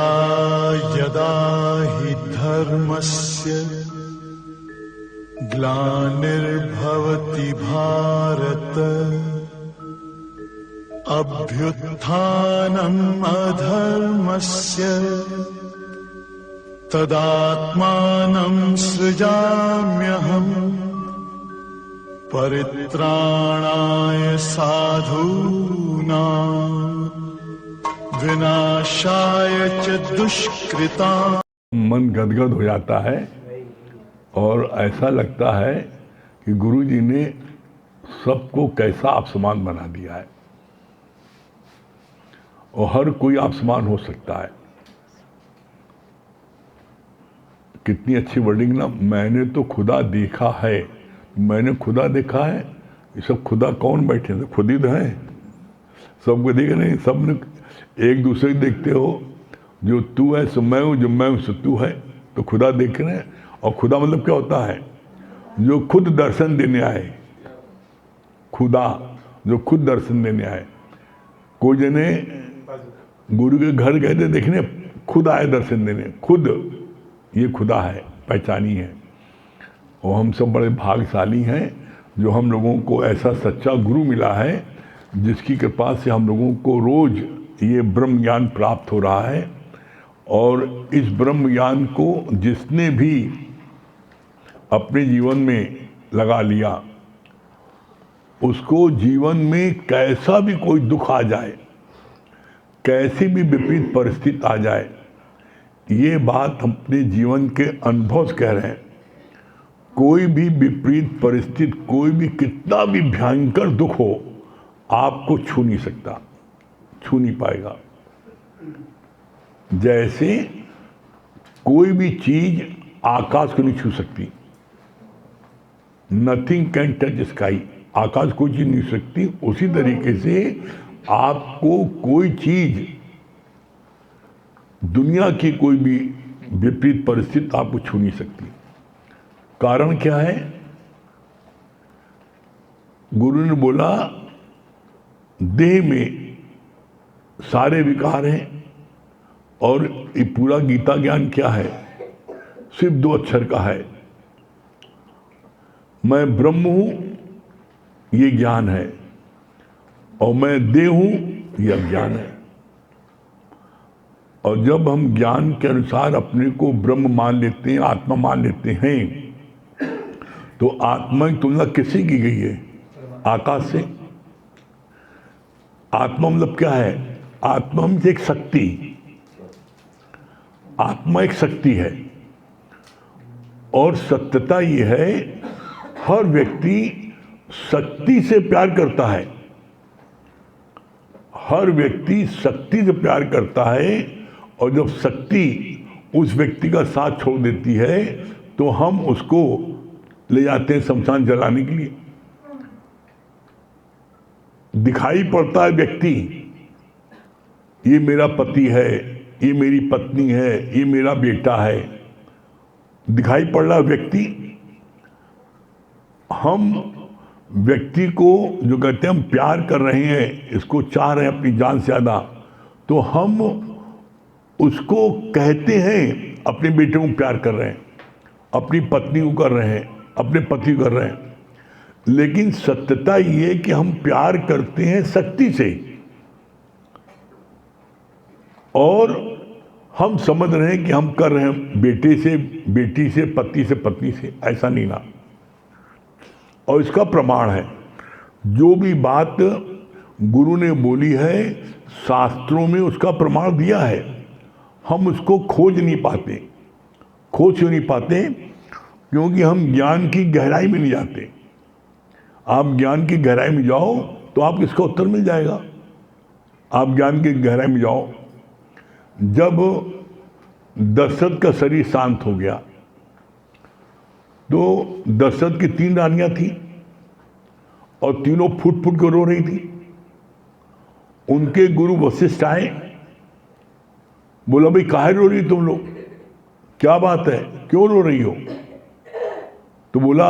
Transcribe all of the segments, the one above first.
यदा यदा हि धर्मस्य ग्लानिर्भवति भारत अभ्युत्थानम् अधर्मस्य तदात्मानं सृजाम्यहम् परित्राणाय साधूनां विनाशाय च दुष्कृताम्। मन गदगद हो जाता है और ऐसा लगता है कि गुरुजी ने सबको कैसा आप समान बना दिया है और हर कोई आप समान हो सकता है। कितनी अच्छी वर्डिंग ना, मैंने तो खुदा देखा है। मैंने खुदा देखा है, ये सब खुदा कौन बैठे हैं? खुद ही तो हैं, सबको देख रहे हैं, सब एक दूसरे को देखते हो। जो तू है सो मैं हूँ, जो मैं हूँ सो तू है, तो खुदा देख रहे हैं। और खुदा मतलब क्या होता है? जो खुद दर्शन देने आए, खुदा जो खुद दर्शन देने आए। कोई जने गुरु के घर गए थे देखने, खुद आए दर्शन देने, खुद, ये खुदा है, पहचानी है। और हम सब बड़े भाग्यशाली हैं जो हम लोगों को ऐसा सच्चा गुरु मिला है जिसकी कृपा से हम लोगों को रोज ये ब्रह्म ज्ञान प्राप्त हो रहा है। और इस ब्रह्म ज्ञान को जिसने भी अपने जीवन में लगा लिया, उसको जीवन में कैसा भी कोई दुख आ जाए, कैसी भी विपरीत परिस्थिति आ जाए, ये बात हम अपने जीवन के अनुभव से कह रहे हैं। कोई भी विपरीत परिस्थिति, कोई भी कितना भी भयंकर दुख हो, आपको छू नहीं सकता, छू नहीं पाएगा। जैसे कोई भी चीज आकाश को नहीं छू सकती, नथिंग कैन टच स्काई, आकाश कोई चीज नहीं सकती। उसी तरीके से आपको कोई चीज, दुनिया की कोई भी विपरीत परिस्थिति आपको छू नहीं सकती। कारण क्या है? गुरु ने बोला देह में सारे विकार हैं, और ये पूरा गीता ज्ञान क्या है? सिर्फ 2 अक्षर का है, मैं ब्रह्म हूं, ये ज्ञान है, और मैं देह हूं, ये अज्ञान है। और जब हम ज्ञान के अनुसार अपने को ब्रह्म मान लेते हैं, आत्मा मान लेते हैं, तो आत्मा की तुलना किससे की गई है? आकाश से। आत्मा मतलब क्या है? आत्मा मतलब एक शक्ति, आत्मा एक शक्ति है। और सत्यता ये है, हर व्यक्ति शक्ति से प्यार करता है, हर व्यक्ति शक्ति से प्यार करता है। और जब शक्ति उस व्यक्ति का साथ छोड़ देती है तो हम उसको ले जाते हैं शमशान जलाने के लिए। दिखाई पड़ता है व्यक्ति, ये मेरा पति है, ये मेरी पत्नी है, ये मेरा बेटा है, दिखाई पड़ रहा व्यक्ति। हम व्यक्ति को जो कहते हैं हम प्यार कर रहे हैं, इसको चाह रहे हैं अपनी जान से ज़्यादा, तो हम उसको कहते हैं अपने बेटे को प्यार कर रहे हैं, अपनी पत्नी को कर रहे हैं, अपने पति को कर रहे हैं। लेकिन सत्यता ये कि हम प्यार करते हैं शक्ति से, और हम समझ रहे हैं कि हम कर रहे हैं बेटे से, बेटी से, पति से, पत्नी से। ऐसा नहीं ना। और इसका प्रमाण है, जो भी बात गुरु ने बोली है, शास्त्रों में उसका प्रमाण दिया है। हम उसको खोज नहीं पाते। खोज क्यों नहीं पाते? क्योंकि हम ज्ञान की गहराई में नहीं जाते। आप ज्ञान की गहराई में जाओ तो आपको इसका उत्तर मिल जाएगा। आप ज्ञान की गहराई में जाओ। जब दशरथ का शरीर शांत हो गया तो दशरथ की 3 रानियां थी और तीनों फुट फुट कर रो रही थी। उनके गुरु वशिष्ठ आए, बोला भाई काहे रो रही तुम लोग, क्या बात है, क्यों रो रही हो? तो बोला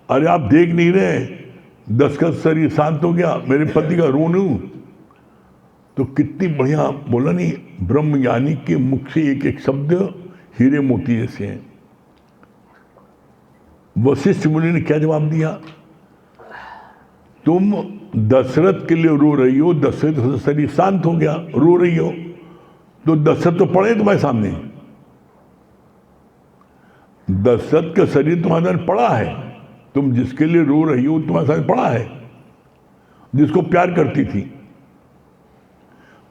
अरे आप देख नहीं रहे, दशरथ शरीर शांत हो गया, मेरे पति का रो नहीं। तो कितनी बढ़िया बोला नहीं, ब्रह्म ज्ञानी के मुख से एक एक शब्द हीरे मोती जैसे हैं। वशिष्ठ मुनि ने क्या जवाब दिया? तुम दशरथ के लिए रो रही हो, दशरथ का शरीर शांत हो गया, रो रही हो, तो दशरथ तो पड़े तुम्हारे सामने, दशरथ का शरीर तुम्हारे सामने पड़ा है, तुम जिसके लिए रो रही हो तुम्हारे सामने पड़ा है, जिसको प्यार करती थी।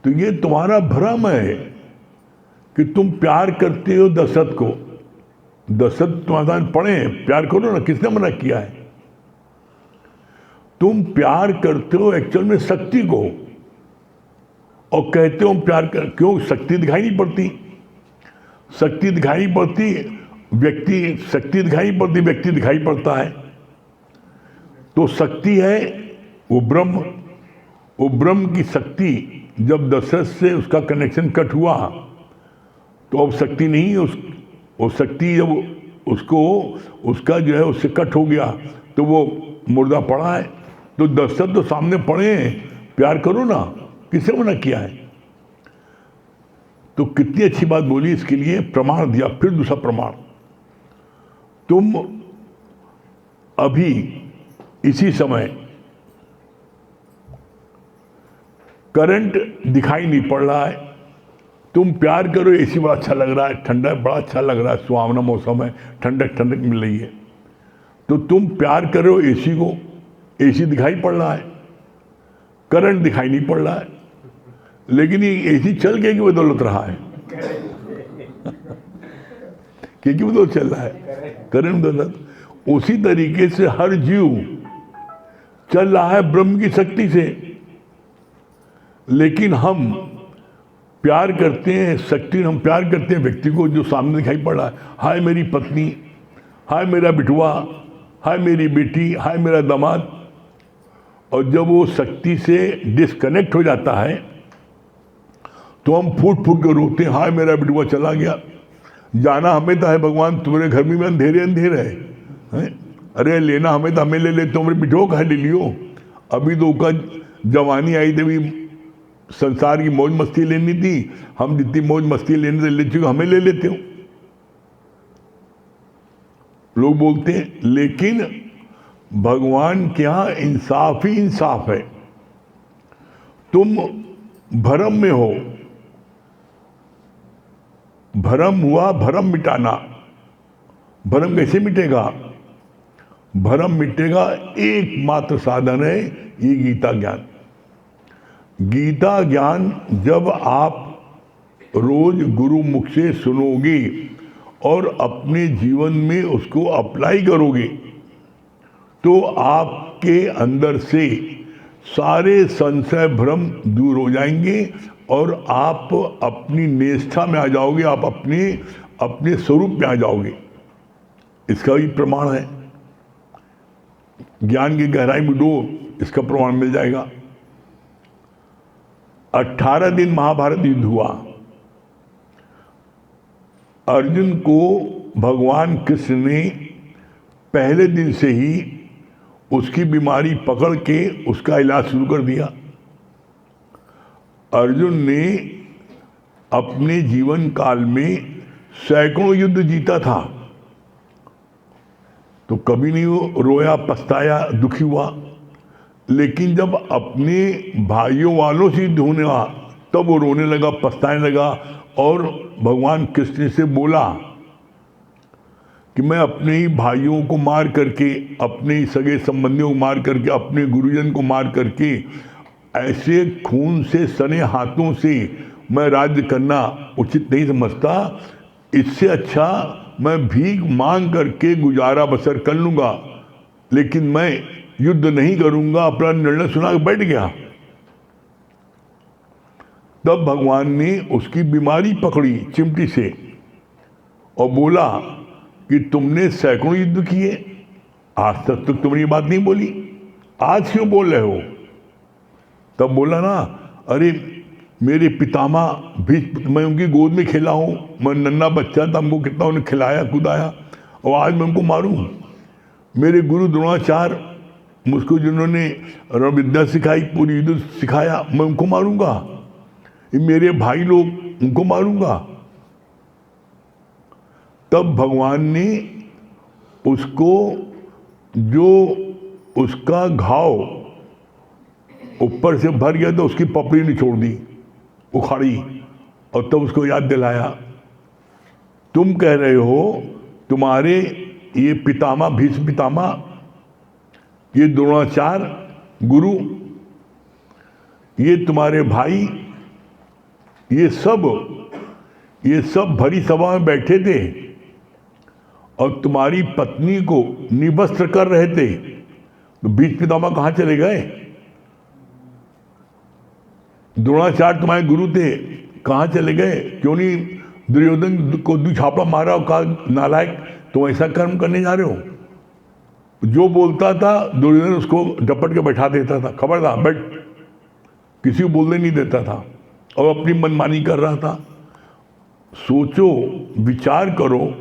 तो ये तुम्हारा भ्रम है कि तुम प्यार करते हो दशरथ को, दशरथ तुम्हारे सामने पड़े हैं, प्यार करो ना, किसने मना किया है? तुम प्यार करते हो एक्चुअल में शक्ति को, और कहते हो प्यार कर, क्यों? शक्ति दिखाई नहीं पड़ती, शक्ति दिखाई नहीं पड़ती, व्यक्ति, शक्ति दिखाई नहीं पड़ती, व्यक्ति दिखाई पड़ता है। तो शक्ति है वो ब्रह्म, वो ब्रह्म की शक्ति जब दशरथ से उसका कनेक्शन कट हुआ तो अब शक्ति नहीं है, वो शक्ति जब उसको, उसका जो है उससे कट हो गया तो वो मुर्दा पड़ा है। तो दशरथ तो सामने पड़े हैं, प्यार करो ना, किसे मना किया है? तो कितनी अच्छी बात बोली, इसके लिए प्रमाण दिया। फिर दूसरा प्रमाण, तुम अभी इसी समय करंट दिखाई नहीं पड़ रहा है, तुम प्यार करो, एसी बड़ा अच्छा लग रहा है, ठंडा बड़ा अच्छा लग रहा है, सुहावना मौसम है, ठंडक ठंडक मिल रही है, तो तुम प्यार करो एसी को, एसी दिखाई पड़ रहा है, करंट दिखाई नहीं पड़ रहा है, लेकिन ये एसी चल के की बदौलत रहा है क्योंकि बदौलत चल रहा है, करंट बदौलत। उसी तरीके से हर जीव चल रहा है ब्रह्म की शक्ति से, लेकिन हम प्यार करते हैं शक्ति, हम प्यार करते हैं व्यक्ति को जो सामने दिखाई पड़ रहा है, हाय मेरी पत्नी, हाय मेरा बिटुआ, हाय मेरी बेटी, हाय मेरा दामाद। और जब वो शक्ति से डिस्कनेक्ट हो जाता है तो हम फूट फूट कर रोते हैं, हाय मेरा बिटुआ चला गया, जाना हमें तो है भगवान, तुम्हारे घर में अंधेरे अंधेरे है, अरे लेना हमें तो हमें ले लेते, तुम्हारे बिटुआ कहाँ ले लियो, अभी तो का जवानी आई थी, संसार की मौज मस्ती लेनी थी, हम जितनी मौज मस्ती लेने ले चुके हमें ले लेते हो, लोग बोलते हैं। लेकिन भगवान के यहाँ इंसाफ ही इंसाफ है। तुम भरम में हो, भरम हुआ, भरम मिटाना, भरम कैसे मिटेगा? भरम मिटेगा एकमात्र साधन है ये गीता ज्ञान। गीता ज्ञान जब आप रोज गुरु मुख से सुनोगे और अपने जीवन में उसको अप्लाई करोगे तो आपके अंदर से सारे संशय भ्रम दूर हो जाएंगे और आप अपनी निष्ठा में आ जाओगे, आप अपने स्वरूप में आ जाओगे। इसका भी प्रमाण है, ज्ञान की गहराई में डो, इसका प्रमाण मिल जाएगा। 18 दिन महाभारत युद्ध हुआ, अर्जुन को भगवान कृष्ण ने पहले दिन से ही उसकी बीमारी पकड़ के उसका इलाज शुरू कर दिया। अर्जुन ने अपने जीवन काल में सैकड़ों युद्ध जीता था, तो कभी नहीं वो रोया, पछताया, दुखी हुआ। लेकिन जब अपने भाइयों वालों से युद्ध होने लगा तब वो रोने लगा, पछताने लगा और भगवान कृष्ण से बोला कि मैं अपने ही भाइयों को मार करके, अपने ही सगे संबंधियों को मार करके, अपने गुरुजन को मार करके, ऐसे खून से सने हाथों से मैं राज्य करना उचित नहीं समझता। इससे अच्छा मैं भीख मांग करके गुजारा बसर कर लूँगा, लेकिन मैं युद्ध नहीं करूँगा। अपना निर्णय सुना के बैठ गया। तब भगवान ने उसकी बीमारी पकड़ी चिमटी से और बोला कि तुमने सैकड़ों युद्ध किए, आज तक तो तुमने ये बात नहीं बोली, आज क्यों बोल रहे हो? तब बोला ना, अरे मेरे पितामह भी, मैं उनकी गोद में खेला हूँ, मैं नन्हा बच्चा था, हमको कितना उन्हें खिलाया कुदाया, और आज मैं उनको मारूँ? मेरे गुरु द्रोणाचार्य मुझको जिन्होंने विद्या सिखाई, पूरी युद्ध सिखाया, मैं उनको मारूंगा? ये मेरे भाई लोग, उनको मारूंगा। तब भगवान ने उसको, जो उसका घाव ऊपर से भर गया तो उसकी पपड़ी निचोड़ दी, उखाड़ी, और तब उसको याद दिलाया, तुम कह रहे हो तुम्हारे ये पितामह, भीष्म पितामह, ये द्रोणाचार्य गुरु, ये तुम्हारे भाई, ये सब भरी सभा में बैठे थे और तुम्हारी पत्नी को निवस्त्र कर रहे थे, तो भीष्म पितामह कहाँ चले गए? द्रोणाचार्य तुम्हारे गुरु थे, कहाँ चले गए? क्यों नहीं दुर्योधन को दुछापा मारा और कहा नालायक तुम ऐसा कर्म करने जा रहे हो? जो बोलता था दुर्योधन उसको झपट के बैठा देता था, खबरदार बैठ, किसी को बोलने नहीं देता था, और अपनी मनमानी कर रहा था। सोचो, विचार करो,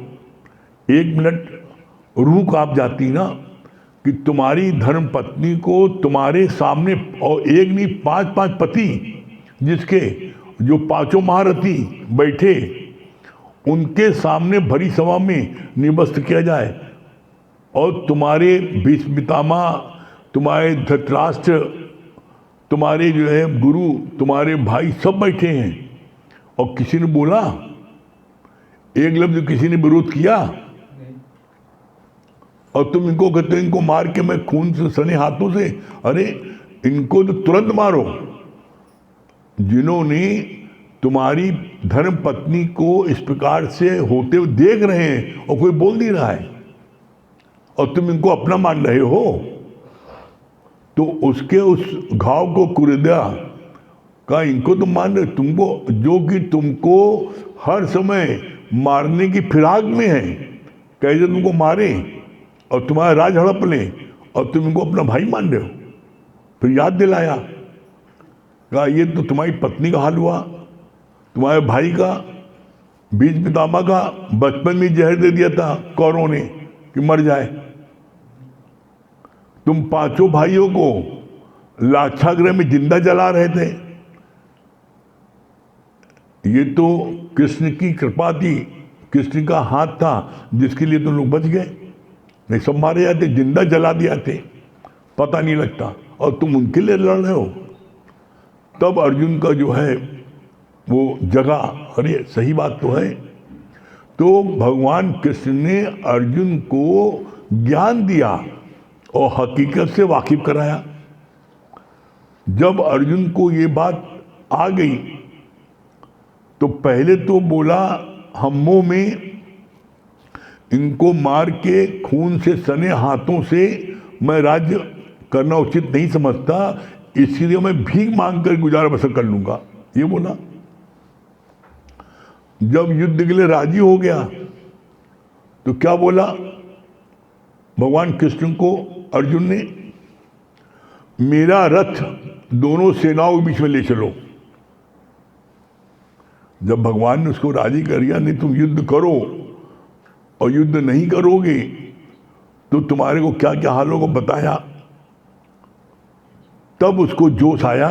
एक मिनट रूह कांप जाती ना कि तुम्हारी धर्म पत्नी को तुम्हारे सामने, और एक नहीं 5-5 पति जिसके, जो 5 महारथी बैठे, उनके सामने भरी सभा में निवस्त्र किया जाए, और तुम्हारे भीष्म पितामह, तुम्हारे धृतराष्ट्र, तुम्हारे जो है गुरु, तुम्हारे भाई सब बैठे हैं, और किसी ने बोला एक लफ्ज, किसी ने विरोध किया? और तुम इनको कहते हो इनको मार के मैं खून से सने हाथों से, अरे इनको तो तुरंत मारो जिन्होंने तुम्हारी धर्म पत्नी को इस प्रकार से होते हुए देख रहे हैं और कोई बोल नहीं रहा है, और तुम इनको अपना मान रहे हो। तो उसके उस घाव को कुरेदा का इनको तुम मान रहे, तुमको, जो कि तुमको हर समय मारने की फिराक में है, कैसे तुमको मारे और तुम्हारा राज हड़प ले, और तुम इनको अपना भाई मान रहे हो। फिर याद दिलाया, कहा ये तो तुम्हारी पत्नी का हाल हुआ, तुम्हारे भाई का, भीष्म पितामह का बचपन में जहर दे दिया था कौरवों ने कि मर जाए। तुम 5 भाइयों को लाक्षागृह में जिंदा जला रहे थे। ये तो कृष्ण की कृपा थी, कृष्ण का हाथ था जिसके लिए तुम लोग बच गए, नहीं सब मारे जाते, जिंदा जला दिया थे, पता नहीं लगता, और तुम उनके लिए लड़ रहे हो। तब अर्जुन का जो है वो जगा, अरे सही बात तो है। तो भगवान कृष्ण ने अर्जुन को ज्ञान दिया और हकीकत से वाकिफ कराया। जब अर्जुन को ये बात आ गई तो पहले तो बोला हमों में इनको मार के खून से सने हाथों से मैं राज्य करना उचित नहीं समझता, इसलिए मैं भीख मांग कर गुजारा बसर कर लूंगा, ये बोला। जब युद्ध के लिए राजी हो गया तो क्या बोला भगवान कृष्ण को अर्जुन ने? मेरा रथ दोनों सेनाओं के बीच में ले चलो। जब भगवान ने उसको राजी कर दिया, नहीं तुम युद्ध करो, और युद्ध नहीं करोगे तो तुम्हारे को क्या क्या हालों को बताया, तब उसको जोश आया,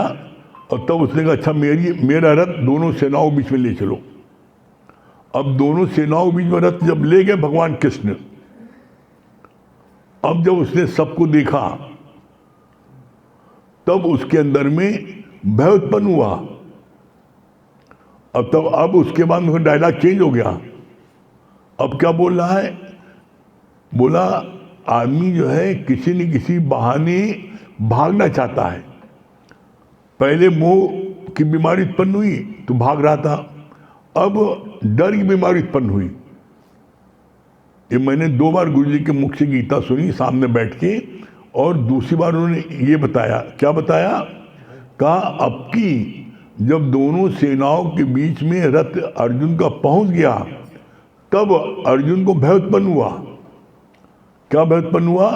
और तब उसने कहा अच्छा मेरा रथ दोनों सेनाओं के बीच में ले चलो। अब दोनों सेनाओं के बीच में रथ जब ले गए भगवान कृष्ण, अब जब उसने सबको देखा तब उसके अंदर में भय उत्पन्न हुआ। अब उसके बाद में डायलॉग चेंज हो गया। अब क्या बोल रहा है? बोला आदमी जो है किसी न किसी बहाने भागना चाहता है। पहले मोह की बीमारी उत्पन्न हुई तो भाग रहा था, अब डर की बीमारी उत्पन्न हुई। ये मैंने 2 बार गुरु जी के मुख से गीता सुनी सामने बैठ के, और दूसरी बार उन्होंने ये बताया, क्या बताया? कहा अब की जब दोनों सेनाओं के बीच में रथ अर्जुन का पहुंच गया तब अर्जुन को भय उत्पन्न हुआ। क्या भय उत्पन्न हुआ?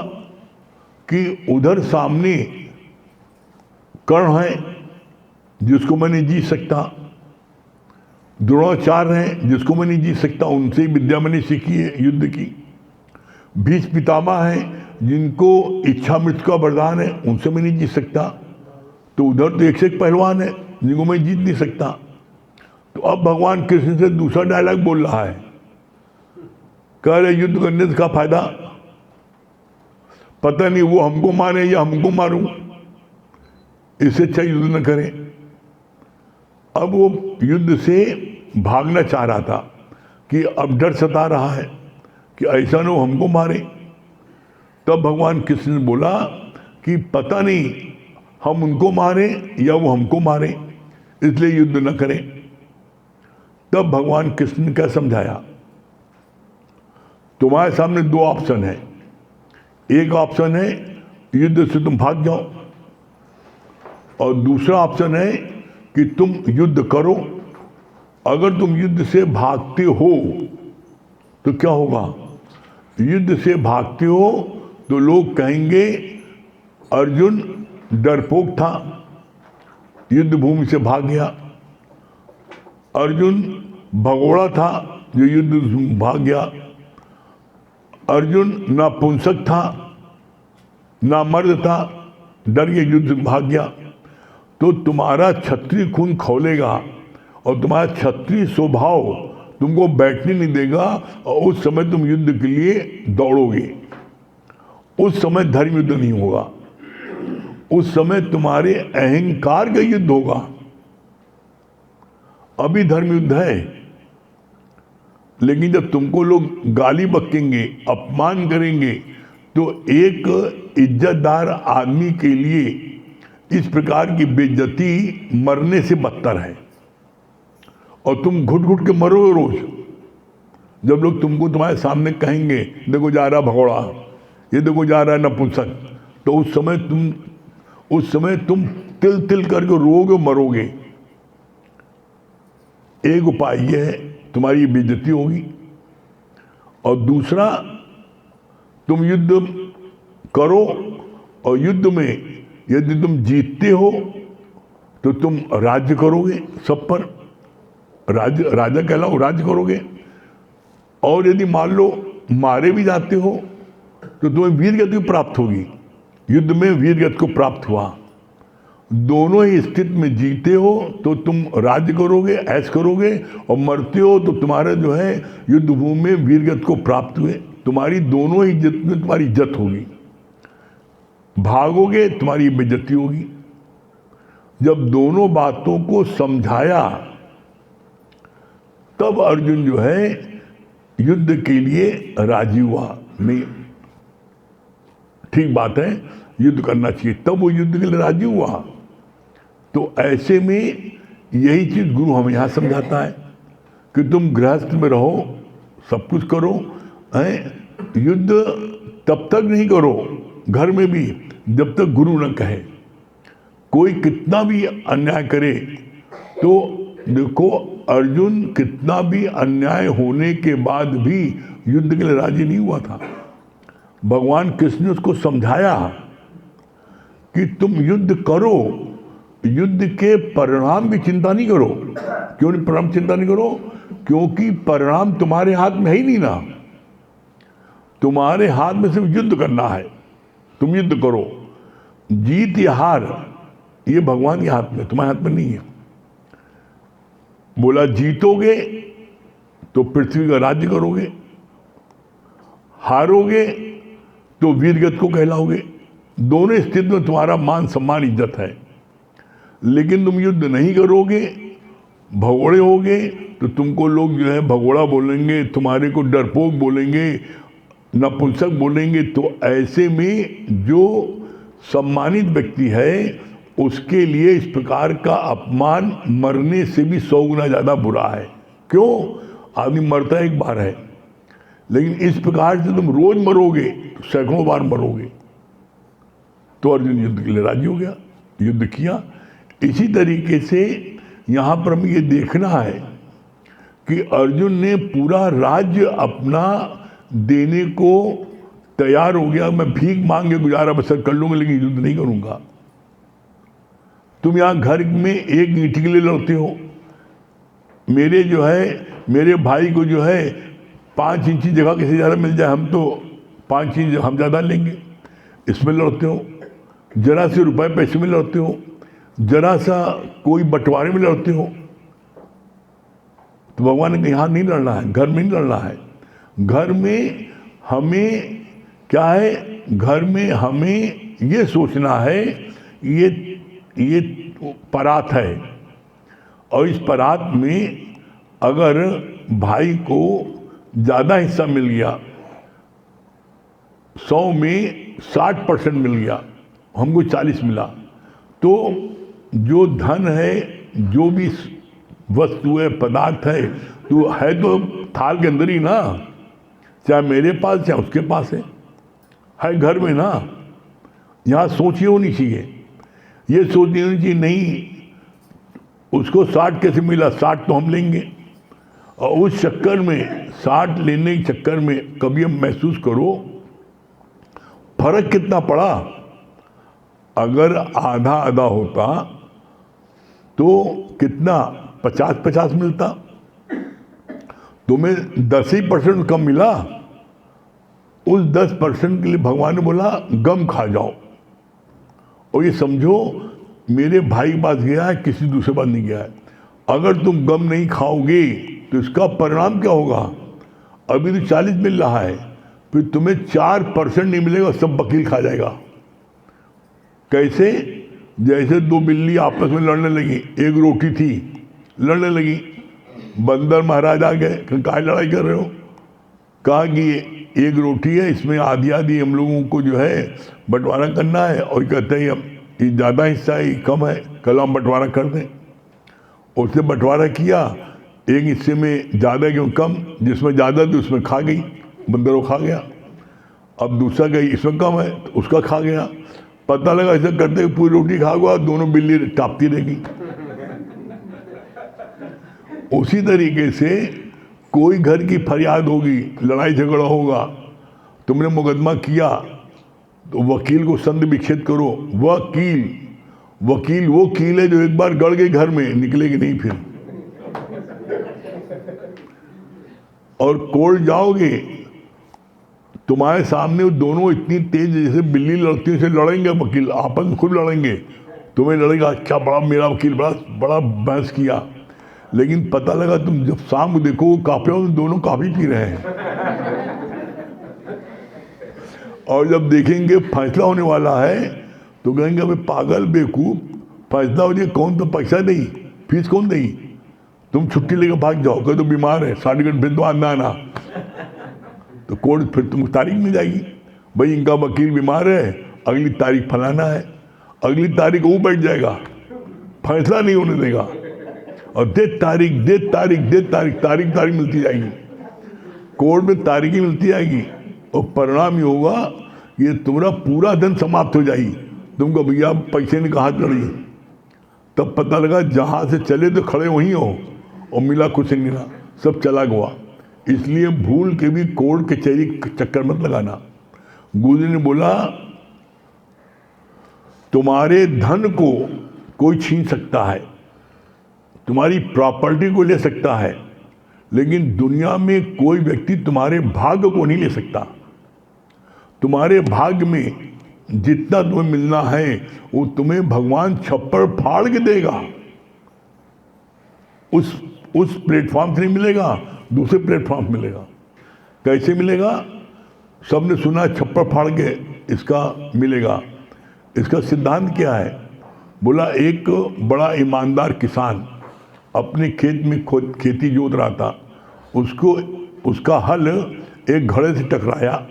कि उधर सामने कर्ण है जिसको मैं नहीं जीत सकता, द्रोणाचार्य हैं जिसको मैं नहीं जीत सकता, उनसे विद्या मैंने सीखी है युद्ध की, भीष्म पितामह हैं जिनको इच्छा मृत्यु का वरदान है, उनसे मैं नहीं जीत सकता, तो उधर तो एक से एक पहलवान है जिनको मैं जीत नहीं सकता। तो अब भगवान कृष्ण से दूसरा डायलॉग बोल रहा है, कह रहे युद्ध करने से क्या फायदा, पता नहीं वो हमको मारे या हमको मारूं, इससे अच्छा युद्ध न करें। अब वो युद्ध से भागना चाह रहा था कि अब डर सता रहा है कि ऐसा न हो हमको मारे। तब भगवान कृष्ण ने बोला कि पता नहीं हम उनको मारे या वो हमको मारे, इसलिए युद्ध न करें। तब भगवान कृष्ण ने क्या समझाया, तुम्हारे सामने दो ऑप्शन है। एक ऑप्शन है युद्ध से तुम भाग जाओ, और दूसरा ऑप्शन है कि तुम युद्ध करो। अगर तुम युद्ध से भागते हो तो क्या होगा, युद्ध से भागते हो तो लोग कहेंगे अर्जुन डरपोक था, युद्ध भूमि से भाग गया, अर्जुन भगोड़ा था जो युद्ध भाग गया, अर्जुन नपुंसक था, ना मर्द था, डर के युद्ध से भाग गया। तो तुम्हारा क्षत्रिय खून खौलेगा और तुम्हारा क्षत्रिय स्वभाव तुमको बैठने नहीं देगा, और उस समय तुम युद्ध के लिए दौड़ोगे। उस समय धर्म युद्ध नहीं होगा, उस समय तुम्हारे अहंकार का युद्ध होगा। अभी धर्म युद्ध है, लेकिन जब तुमको लोग गाली बकेंगे, अपमान करेंगे, तो एक इज्जतदार आदमी के लिए इस प्रकार की बेइज्जती मरने से बदतर है। और तुम घुट घुट के मरोगे रोज। जब लोग तुमको तुम्हारे सामने कहेंगे देखो जा रहा भगोड़ा, ये देखो जा रहा है नपुंसक, तो उस समय तुम तिल तिल करके रोगे, मरोगे। एक उपाय ये है, तुम्हारी बेइज्जती होगी, और दूसरा तुम युद्ध करो, और युद्ध में यदि तुम जीतते हो तो तुम राज्य करोगे, सब पर राजा कहलाओ, राज्य करोगे। और यदि मान लो मारे भी जाते हो तो तुम्हें वीरगति प्राप्त होगी। युद्ध में वीरगति को प्राप्त हुआ। दोनों ही स्थिति में जीते हो तो तुम राज्य करोगे, ऐश करोगे, और मरते हो तो तुम्हारा जो है युद्ध भूमि में वीरगति को प्राप्त हुए। तुम्हारी दोनों ही इज्जत में तुम्हारी इज्जत होगी। भागोगे तुम्हारी बेइज्जती होगी। जब दोनों बातों को समझाया तब अर्जुन जो है युद्ध के लिए राजी हुआ। नहीं, ठीक बात है, युद्ध करना चाहिए, तब वो युद्ध के लिए राजी हुआ। तो ऐसे में यही चीज गुरु हमें यहाँ समझाता है कि तुम गृहस्थ में रहो, सब कुछ करो, युद्ध तब तक नहीं करो घर में भी जब तक गुरु न कहे। कोई कितना भी अन्याय करे, तो देखो अर्जुन कितना भी अन्याय होने के बाद भी युद्ध के लिए राजी नहीं हुआ था। भगवान कृष्ण ने उसको समझाया कि तुम युद्ध करो, युद्ध के परिणाम की चिंता नहीं करो। क्यों नहीं परिणाम चिंता नहीं करो? क्योंकि परिणाम तुम्हारे हाथ में है ही नहीं ना। तुम्हारे हाथ में सिर्फ युद्ध करना है। तुम युद्ध करो, जीत या हार ये भगवान के हाथ में, तुम्हारे हाथ में नहीं है। बोला जीतोगे तो पृथ्वी का राज्य करोगे, हारोगे तो वीरगति को कहलाओगे। दोनों स्थिति में तुम्हारा मान सम्मान इज्जत है। लेकिन तुम युद्ध नहीं करोगे, भगोड़े होगे, तो तुमको लोग जो है भगोड़ा बोलेंगे, तुम्हारे को डरपोक बोलेंगे, नपुंसक बोलेंगे। तो ऐसे में जो सम्मानित व्यक्ति है उसके लिए इस प्रकार का अपमान मरने से भी 100 गुना ज़्यादा बुरा है। क्यों? आदमी मरता एक बार है, लेकिन इस प्रकार से तुम रोज मरोगे तो सैकड़ों बार मरोगे। तो अर्जुन युद्ध के लिए राजी हो गया, युद्ध किया। इसी तरीके से यहाँ पर हमें ये देखना है कि अर्जुन ने पूरा राज्य अपना देने को तैयार हो गया। मैं भीख मांग के गुजारा बसर कर लूंगा, लेकिन युद्ध नहीं करूंगा। तुम यहाँ घर में एक ईंट के लिए लड़ते हो, मेरे जो है मेरे भाई को जो है 5 इंची जगह किसी ज़्यादा मिल जाए, हम तो 5 इंच हम ज़्यादा लेंगे, इसमें लड़ते हो। जरा से रुपए पैसे में लड़ते हो, जरा सा कोई बंटवारे में लड़ते हो। तो भगवान ने कहा यहाँ नहीं लड़ना है, घर में नहीं लड़ना है। घर में हमें क्या है, घर में हमें ये सोचना है ये परात है, और इस परात में अगर भाई को ज़्यादा हिस्सा मिल गया, 100 में 60% मिल गया, हमको 40 मिला, तो जो धन है, जो भी वस्तु है, पदार्थ है, तो थाल के अंदर ही ना, चाहे मेरे पास चाहे उसके पास है घर में ना। यहाँ सोच ये होनी चाहिए, ये सोच नहीं होनी चाहिए नहीं उसको 60 कैसे मिला, 60 तो हम लेंगे। और उस चक्कर में 60 लेने के चक्कर में कभी हम महसूस करो फर्क कितना पड़ा। अगर आधा आधा होता तो कितना 50-50 मिलता, तुम्हें 10% कम मिला। उस 10% के लिए भगवान ने बोला गम खा जाओ, और ये समझो मेरे भाई के पास गया है, किसी दूसरे पास नहीं गया है। अगर तुम गम नहीं खाओगे तो इसका परिणाम क्या होगा, अभी तो 40 मिल रहा है, फिर तुम्हें 4% नहीं मिलेगा, सब वकील खा जाएगा। कैसे, जैसे दो बिल्ली आपस में लड़ने लगी, एक रोटी थी, लड़ने लगी, बंदर महाराज आ गए, काहे लड़ाई कर रहे हो, कहा कि एक रोटी है, इसमें आधी आधी हम लोगों को जो है बंटवारा करना है, और कहते हैं ये ज़्यादा हिस्सा है, कम है, कल हम बंटवारा कर दें। उसने बंटवारा किया, एक हिस्से में ज़्यादा क्यों कम, जिसमें ज़्यादा थी उसमें खा गई, बंदर वो खा गया। अब दूसरा गई, इसमें कम है तो उसका खा गया। पता लगा ऐसा करते हुए पूरी रोटी खा गया, दोनों बिल्ली टापती रहेगी। उसी तरीके से कोई घर की फरियाद होगी, लड़ाई झगड़ा होगा, तुमने मुकदमा किया तो वकील को संद विच्छेद करो। वकील वो कील है जो एक बार गड़ गई घर में निकलेगी नहीं फिर। और कोर्ट जाओगे, तुम्हारे सामने दोनों इतनी तेज जैसे बिल्ली लड़ती है, लड़ेंगे वकील, आपस में खुद लड़ेंगे, तुम्हें लड़ेगा क्या बड़ा मेरा वकील बड़ा बहस किया, लेकिन पता लगा तुम जब शाम को देखो वो काफिया दोनों काफी पी रहे हैं। और जब देखेंगे फैसला होने वाला है तो कहेंगे अबे पागल बेवकूफ, फैसला हो जाए कौन तो पैसा नहीं, फीस कौन नहीं, तुम छुट्टी लेकर भाग जाओ, कहीं तो बीमार है, सर्टिफिकेट फिर तो आना। तो कोर्ट फिर तुम तारीख मिल जाएगी, भाई इनका वकील बीमार है, अगली तारीख फलाना है, अगली तारीख वो बैठ जाएगा, फैसला नहीं होने देगा, और तारीख मिलती जाएगी, कोर्ट में तारीखें मिलती जाएगी, और परिणाम ये होगा ये तुम्हारा पूरा धन समाप्त हो जाएगी। तुमको भैया पैसे ने कहा लड़ी, तब पता लगा जहाँ से चले तो खड़े वहीं हो, और मिला कुछ नहीं मिला, सब चला गया। इसलिए भूल के भी कोर्ट कचहरी चक्कर मत लगाना। गुरु ने बोला तुम्हारे धन को कोई छीन सकता है, तुम्हारी प्रॉपर्टी को ले सकता है, लेकिन दुनिया में कोई व्यक्ति तुम्हारे भाग्य को नहीं ले सकता। तुम्हारे भाग्य में जितना तुम्हें मिलना है वो तुम्हें भगवान छप्पर फाड़ के देगा। उस प्लेटफॉर्म से नहीं मिलेगा, दूसरे प्लेटफॉर्म मिलेगा। कैसे मिलेगा, सबने सुना छप्पर फाड़ के इसका मिलेगा। इसका सिद्धांत क्या है, बोला एक बड़ा ईमानदार किसान अपने खेत में खेती जोत रहा था, उसका हल एक घड़े से टकराया।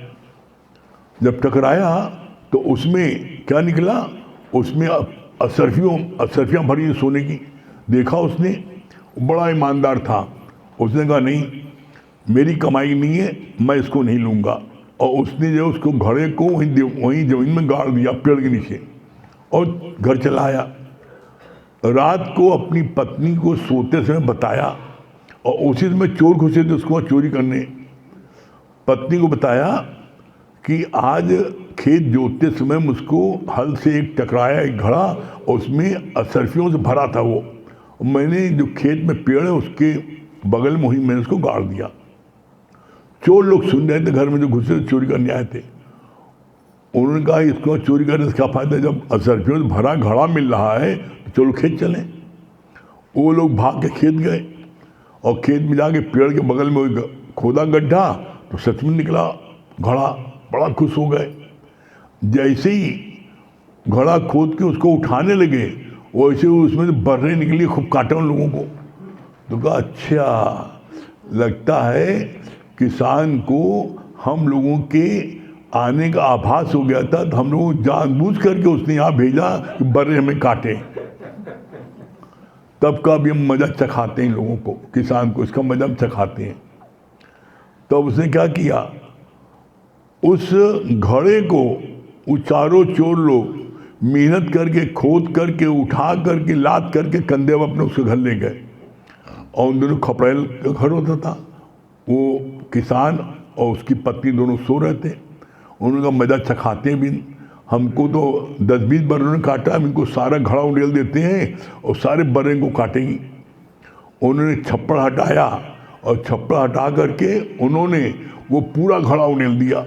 जब टकराया तो उसमें क्या निकला, उसमें असरफियाँ भरी सोने की। देखा उसने, बड़ा ईमानदार था, उसने कहा नहीं मेरी कमाई नहीं है, मैं इसको नहीं लूँगा। और उसने जो उसको घड़े को वहीं ज़मीन में गाड़ दिया पेड़ के नीचे, और घर चला आया। रात को अपनी पत्नी को सोते समय बताया, और उसी में चोर घुसे थे उसको चोरी करने। पत्नी को बताया कि आज खेत जोतते समय मुझको हल से एक टकराया एक घड़ा, और उसमें असरफियों से भरा था वो, मैंने जो खेत में पेड़ है उसके बगल में ही मैंने उसको गाड़ दिया। चोर लोग सुन रहे थे, घर में जो घुसे चोरी करने आए थे। उन्होंने कहा इसको चोरी करने से क्या फायदा, जब असरफियों से भरा घड़ा मिल रहा है तो चलो खेत चलें। वो लोग भाग के खेत गए, और खेत में जाके पेड़ के बगल में खोदा गड्ढा तो सच में निकला घड़ा, बड़ा खुश हो गए। जैसे ही घड़ा खोद के उसको उठाने लगे वैसे उसमें से बर्रे निकली, खूब काटा उन लोगों को। तो कहा अच्छा, लगता है किसान को हम लोगों के आने का आभास हो गया था, तो हम लोग जानबूझ करके उसने यहाँ भेजा कि बर्रे हमें काटे। तब का भी हम मजा चखाते हैं लोगों को, किसान को इसका मजा हम चखाते हैं। तब उसने क्या किया, उस घड़े को वो चारों चोर लोग मेहनत करके खोद करके उठा करके लाद करके कंधे में अपने उसके घर ले गए। और उन दोनों खपड़ेल का घर होता था, वो किसान और उसकी पत्नी दोनों सो रहे थे। उनका मजा चखाते भी, हमको तो 10-20 बर्रों ने काटा, हम इनको सारा घड़ा उड़ेल देते हैं और सारे बर्रे को काटेंगी। उन्होंने छप्पड़ हटाया और छप्पड़ हटा करके उन्होंने वो पूरा घड़ा उड़ेल दिया।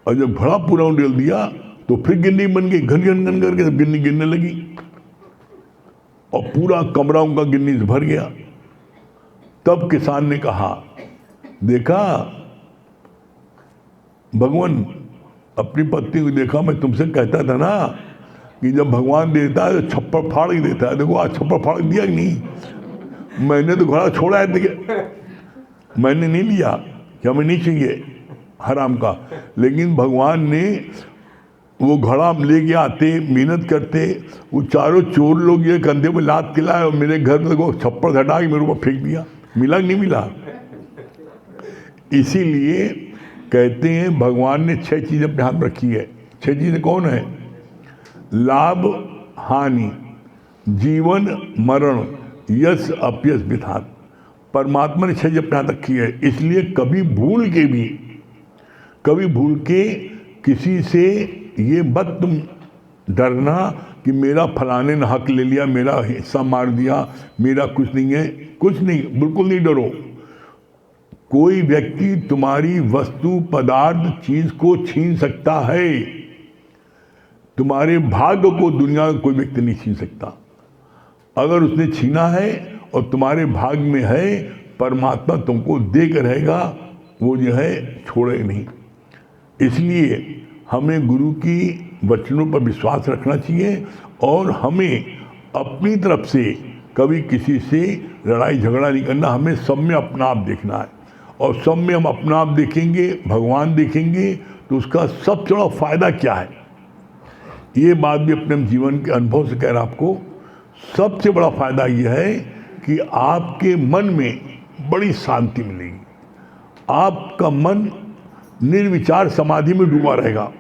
और जब घड़ा पूरा उड़ेल दिया तो फिर गिन्नी बन गई, घन घन घन करके सब गिन्नी गिनने लगी और पूरा कमरा उनका गिन्नी से भर गया। तब किसान ने कहा, देखा भगवान, अपनी पत्नी को देखा, मैं तुमसे कहता था ना कि जब भगवान देता है तो छप्पर फाड़ ही देता है। देखो आज छप्पर फाड़ दिया कि नहीं। मैंने तो घोड़ा छोड़ा है, मैंने नहीं लिया कि हमें नहीं चाहिए हराम का, लेकिन भगवान ने वो घड़ा हम लेके आते, मेहनत करते, वो चारों चोर लोग ये कंधे पे लाद के लाए और मेरे घर में को छप्पर हटा के मेरे ऊपर फेंक दिया। मिला कि नहीं मिला। इसीलिए कहते हैं भगवान ने 6 चीज़ें अपने हाथ में रखी है। 6 चीज़ें कौन है? लाभ हानि, जीवन मरण, यश अपयश विधान। परमात्मा ने 6 चीज़ें अपने हाथ रखी है। इसलिए कभी भूल के किसी से ये मत तुम डरना कि मेरा फलाने ने हक ले लिया, मेरा हिस्सा मार दिया, मेरा कुछ नहीं है। कुछ नहीं, बिल्कुल नहीं डरो। कोई व्यक्ति तुम्हारी वस्तु पदार्थ चीज को छीन सकता है, तुम्हारे भाग्य को दुनिया का कोई व्यक्ति नहीं छीन सकता। अगर उसने छीना है और तुम्हारे भाग्य में है, परमात्मा तुमको देकर रहेगा, वो जो है छोड़ेगा नहीं। इसलिए हमें गुरु की वचनों पर विश्वास रखना चाहिए और हमें अपनी तरफ से कभी किसी से लड़ाई झगड़ा नहीं करना। हमें सब में अपना आप देखना है और सब में हम अपना आप देखेंगे, भगवान देखेंगे तो उसका सबसे बड़ा फायदा क्या है, ये बात भी अपने जीवन के अनुभव से कह रहा आपको। सबसे बड़ा फायदा यह है कि आपके मन में बड़ी शांति मिलेगी। आपका मन निर्विचार समाधि में डूबा रहेगा।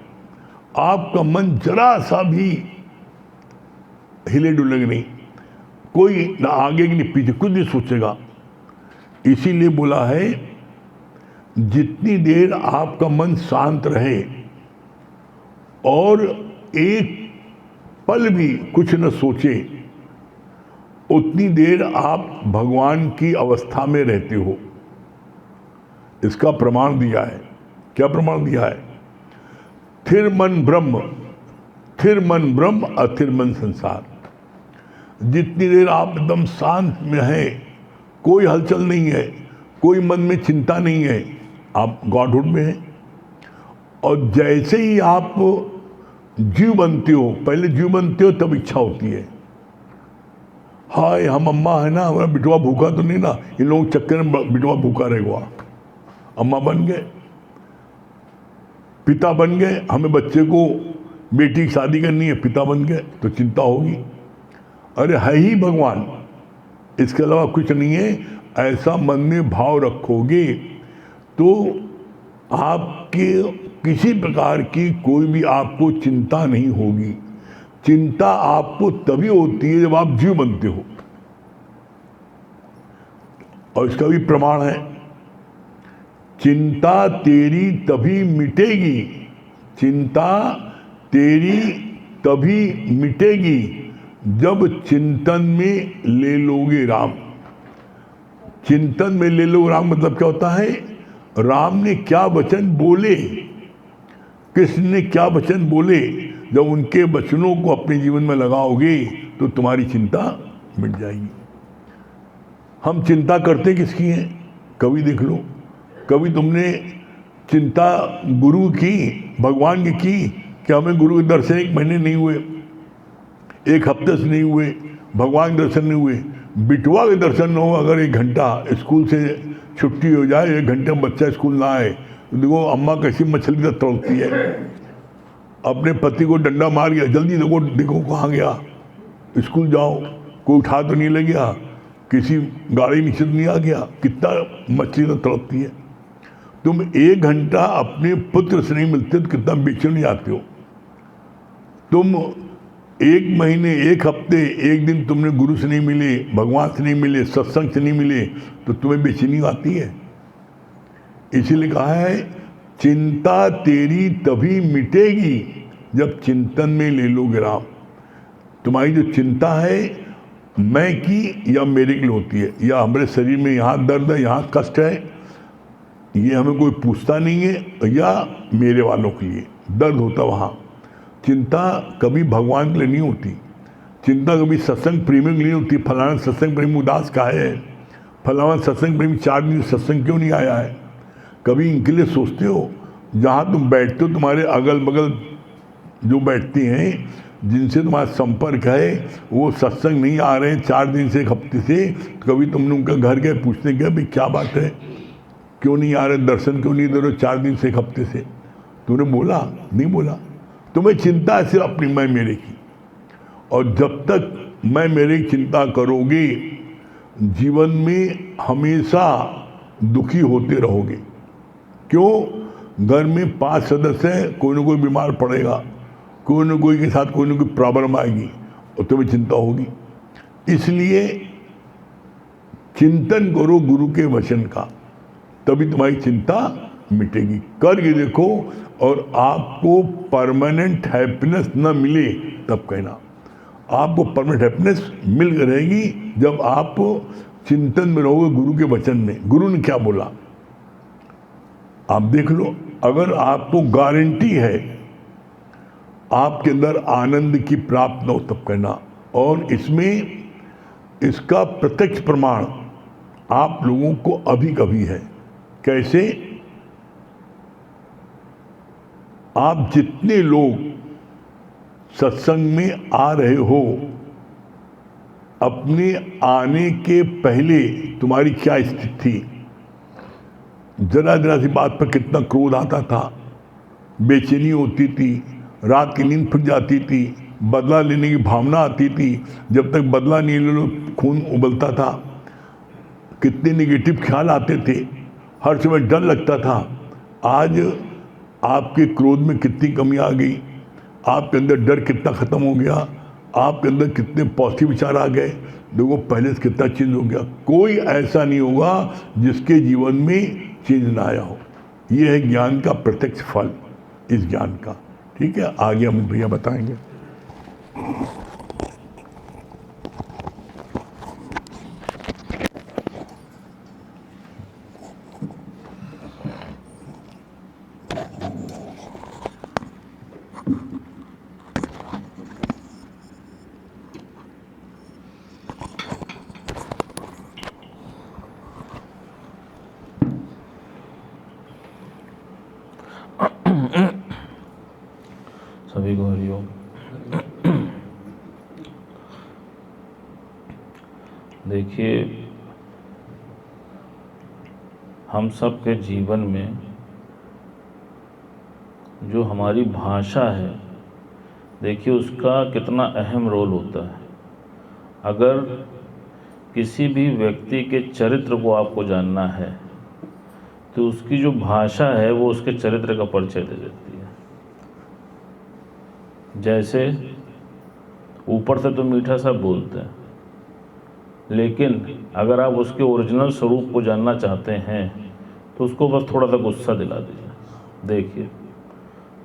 आपका मन जरा सा भी हिले डुलेगा नहीं, कोई ना आगे की नहीं पीछे, कुछ नहीं सोचेगा। इसीलिए बोला है जितनी देर आपका मन शांत रहे और एक पल भी कुछ न सोचे, उतनी देर आप भगवान की अवस्था में रहते हो। इसका प्रमाण दिया है। क्या प्रमाण दिया है? थिर मन ब्रह्म, थिर मन ब्रह्म, अथिर मन संसार। जितनी देर आप एकदम शांत में हैं, कोई हलचल नहीं है, कोई मन में चिंता नहीं है, आप गॉडहुड में हैं। और जैसे ही आप जीव बनते हो, पहले जीव बनते हो तब इच्छा होती है, हाय हम अम्मा है ना, हमारा बिटवा भूखा तो नहीं ना, इन लोगों के चक्कर में बिटवा भूखा रहेगा। अम्मा बन गए, पिता बन गए, हमें बच्चे को बेटी की शादी करनी है, पिता बन गए तो चिंता होगी। अरे है ही भगवान, इसके अलावा कुछ नहीं है। ऐसा मन में भाव रखोगे तो आपके किसी प्रकार की कोई भी आपको चिंता नहीं होगी। चिंता आपको तभी होती है जब आप जीव बनते हो, और इसका भी प्रमाण है। चिंता तेरी तभी मिटेगी, चिंता तेरी तभी मिटेगी जब चिंतन में ले लोगे राम। चिंतन में ले लो राम मतलब क्या होता है? राम ने क्या वचन बोले, कृष्ण ने क्या वचन बोले, जब उनके वचनों को अपने जीवन में लगाओगे तो तुम्हारी चिंता मिट जाएगी। हम चिंता करते किसकी हैं? कभी देख लो, कभी तुमने चिंता गुरु की, भगवान की कि हमें गुरु के दर्शन 1 महीने नहीं हुए, 1 हफ्ते से नहीं हुए, भगवान के दर्शन नहीं हुए। बिटवा के दर्शन न हो, अगर 1 घंटा स्कूल से छुट्टी हो जाए, 1 घंटे बच्चा स्कूल ना आए, तो देखो अम्मा कैसी मछली तक तड़पती है, अपने पति को डंडा मार गया, जल्दी देखो देखो कहाँ गया, स्कूल जाओ, कोई उठा तो नहीं ले गया, किसी गाड़ी नीचे नहीं आ गया, कितना मछली तक तड़पती है। तुम 1 घंटा अपने पुत्र से नहीं मिलते तो कितना बेचैन जाते हो। तुम 1 महीने, 1 हफ्ते, 1 दिन तुमने गुरु से नहीं मिले, भगवान से नहीं मिले, सत्संग से नहीं मिले, तो तुम्हें बेचैनी आती है। इसीलिए कहा है चिंता तेरी तभी मिटेगी जब चिंतन में ले लो विराम। तुम्हारी जो चिंता है मैं की या मेरे के लिए होती है, या हमारे शरीर में यहाँ दर्द है, यहाँ कष्ट है, ये हमें कोई पूछता नहीं है, या मेरे वालों के लिए दर्द होता वहाँ। चिंता कभी भगवान के लिए नहीं होती, चिंता कभी सत्संग प्रेमी के लिए नहीं होती। फलाना सत्संग प्रेमी उदास काहे है, फलाना सत्संग प्रेमी 4 दिन सत्संग क्यों नहीं आया है। कभी इनके लिए सोचते हो? जहाँ तुम बैठते हो तुम्हारे अगल बगल जो बैठते हैं, जिनसे तुम्हारा संपर्क है, वो सत्संग नहीं आ रहे हैं 4 दिन से, 1 हफ्ते से, तो कभी तुमने उनका घर गए पूछने गया भाई क्या बात है, क्यों नहीं आ रहे, दर्शन क्यों नहीं दे रहे 4 दिन से, 1 हफ्ते से? तूने बोला नहीं? बोला। तुम्हें चिंता है सिर्फ अपनी मैं मेरे की, और जब तक मैं मेरे की चिंता करोगे जीवन में हमेशा दुखी होते रहोगे। क्यों? घर में 5 सदस्य हैं, कोई ना कोई बीमार पड़ेगा, कोई ना कोई के साथ कोई ना कोई प्रॉब्लम आएगी और तुम्हें चिंता होगी। इसलिए चिंतन करो गुरु के वचन का, तभी तुम्हारी चिंता मिटेगी। करके देखो, और आपको परमानेंट हैप्पीनेस न मिले तब कहना। आपको परमानेंट हैप्पीनेस मिल रहेगी जब आप चिंतन में रहोगे गुरु के वचन में। गुरु ने क्या बोला आप देख लो। अगर आपको गारंटी है आपके अंदर आनंद की प्राप्त न हो तब कहना। और इसमें इसका प्रत्यक्ष प्रमाण आप लोगों को अभी कभी है। कैसे? आप जितने लोग सत्संग में आ रहे हो, अपने आने के पहले तुम्हारी क्या स्थिति थी? जरा जरा सी बात पर कितना क्रोध आता था, बेचैनी होती थी, रात की नींद फट जाती थी, बदला लेने की भावना आती थी, जब तक बदला नहीं ले लो खून उबलता था, कितने निगेटिव ख्याल आते थे, हर समय डर लगता था। आज आपके क्रोध में कितनी कमी आ गई, आपके अंदर डर कितना ख़त्म हो गया, आपके अंदर कितने पॉजिटिव विचार आ गए। देखो पहले से कितना चेंज हो गया। कोई ऐसा नहीं होगा जिसके जीवन में चेंज ना आया हो। ये है ज्ञान का प्रत्यक्ष फल, इस ज्ञान का। ठीक है, आगे हम भैया बताएंगे। सभी को हरिओम। देखिए, हम सब के जीवन में जो हमारी भाषा है, देखिए उसका कितना अहम रोल होता है। अगर किसी भी व्यक्ति के चरित्र को आपको जानना है तो उसकी जो भाषा है वो उसके चरित्र का परिचय दे देती है। जैसे ऊपर से तो मीठा सा बोलते हैं, लेकिन अगर आप उसके ओरिजिनल स्वरूप को जानना चाहते हैं तो उसको बस थोड़ा सा गुस्सा दिला दीजिए, देखिए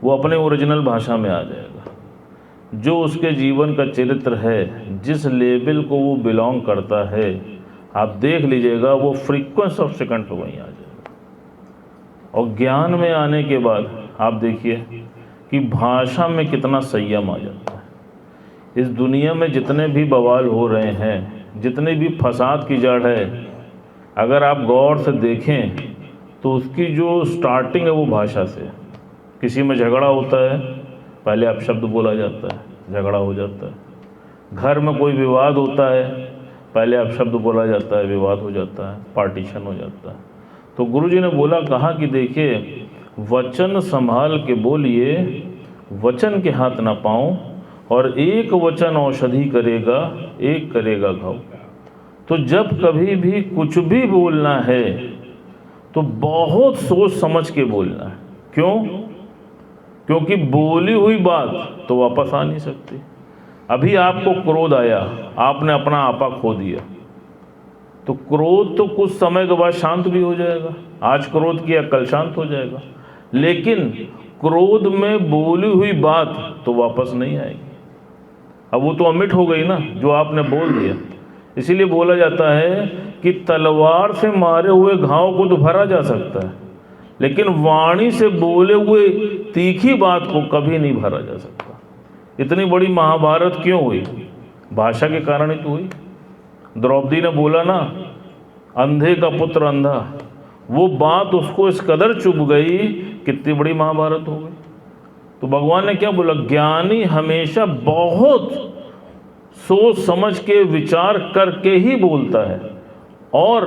वो अपने ओरिजिनल भाषा में आ जाएगा। जो उसके जीवन का चरित्र है, जिस लेवल को वो बिलोंग करता है, आप देख लीजिएगा वो फ्रीक्वेंसी ऑफ सेकंड पर वहीं आ जाएगा। और ज्ञान में आने के बाद आप देखिए कि भाषा में कितना संयम आ जाता है। इस दुनिया में जितने भी बवाल हो रहे हैं, जितने भी फसाद की जड़ है, अगर आप गौर से देखें तो उसकी जो स्टार्टिंग है वो भाषा से। किसी में झगड़ा होता है, पहले अपशब्द बोला जाता है, झगड़ा हो जाता है। घर में कोई विवाद होता है, पहले अपशब्द बोला जाता है, विवाद हो जाता है, पार्टीशन हो जाता है। तो गुरुजी ने बोला, कहा कि देखिए, वचन संभाल के बोलिए, वचन के हाथ ना पाऊं, और एक वचन औषधि करेगा, एक करेगा घाव। तो जब कभी भी कुछ भी बोलना है तो बहुत सोच समझ के बोलना है। क्यों? क्योंकि बोली हुई बात तो वापस आ नहीं सकती। अभी आपको क्रोध आया, आपने अपना आपा खो दिया, तो क्रोध तो कुछ समय के बाद शांत भी हो जाएगा। आज क्रोध किया, कल शांत हो जाएगा, लेकिन क्रोध में बोली हुई बात तो वापस नहीं आएगी। अब वो तो अमिट हो गई ना, जो आपने बोल दिया। इसीलिए बोला जाता है कि तलवार से मारे हुए घाव को तो भरा जा सकता है, लेकिन वाणी से बोले हुए तीखी बात को कभी नहीं भरा जा सकता। इतनी बड़ी महाभारत क्यों हुई? भाषा के कारण ही तो हुई। द्रौपदी ने बोला ना, अंधे का पुत्र अंधा, वो बात उसको इस कदर चुभ गई, कितनी बड़ी महाभारत हो गई। तो भगवान ने क्या बोला? ज्ञानी हमेशा बहुत सोच समझ के विचार करके ही बोलता है। और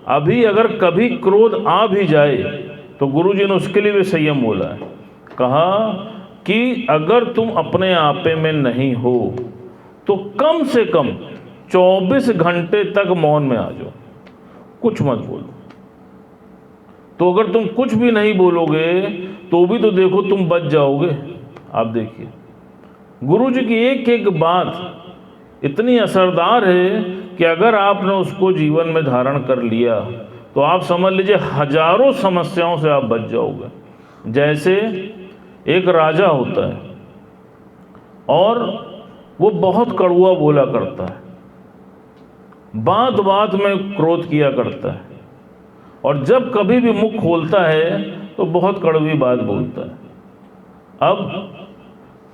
अभी अगर कभी क्रोध आ भी जाए तो गुरुजी ने उसके लिए भी संयम बोला है। कहा कि अगर तुम अपने आपे में नहीं हो तो कम से कम 24 घंटे तक मौन में आ जाओ, कुछ मत बोलो। तो अगर तुम कुछ भी नहीं बोलोगे तो भी तो देखो तुम बच जाओगे। आप देखिए, गुरुजी की एक एक बात इतनी असरदार है कि अगर आपने उसको जीवन में धारण कर लिया तो आप समझ लीजिए हजारों समस्याओं से आप बच जाओगे। जैसे एक राजा होता है और वो बहुत कड़वा बोला करता है, बात बात में क्रोध किया करता है, और जब कभी भी मुख खोलता है तो बहुत कड़वी बात बोलता है। अब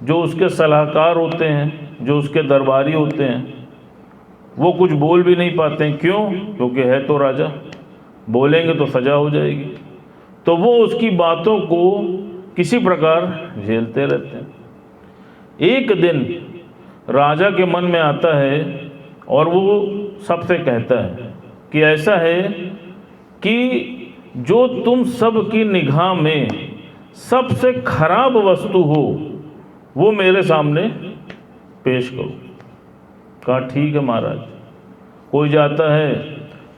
जो उसके सलाहकार होते हैं, जो उसके दरबारी होते हैं, वो कुछ बोल भी नहीं पाते हैं। क्यों? क्योंकि है तो राजा, बोलेंगे तो सजा हो जाएगी। तो वो उसकी बातों को किसी प्रकार झेलते रहते हैं। एक दिन राजा के मन में आता है और वो सबसे कहता है कि ऐसा है कि जो तुम सब की निगाह में सबसे खराब वस्तु हो वो मेरे सामने पेश करो। कहा ठीक है महाराज। कोई जाता है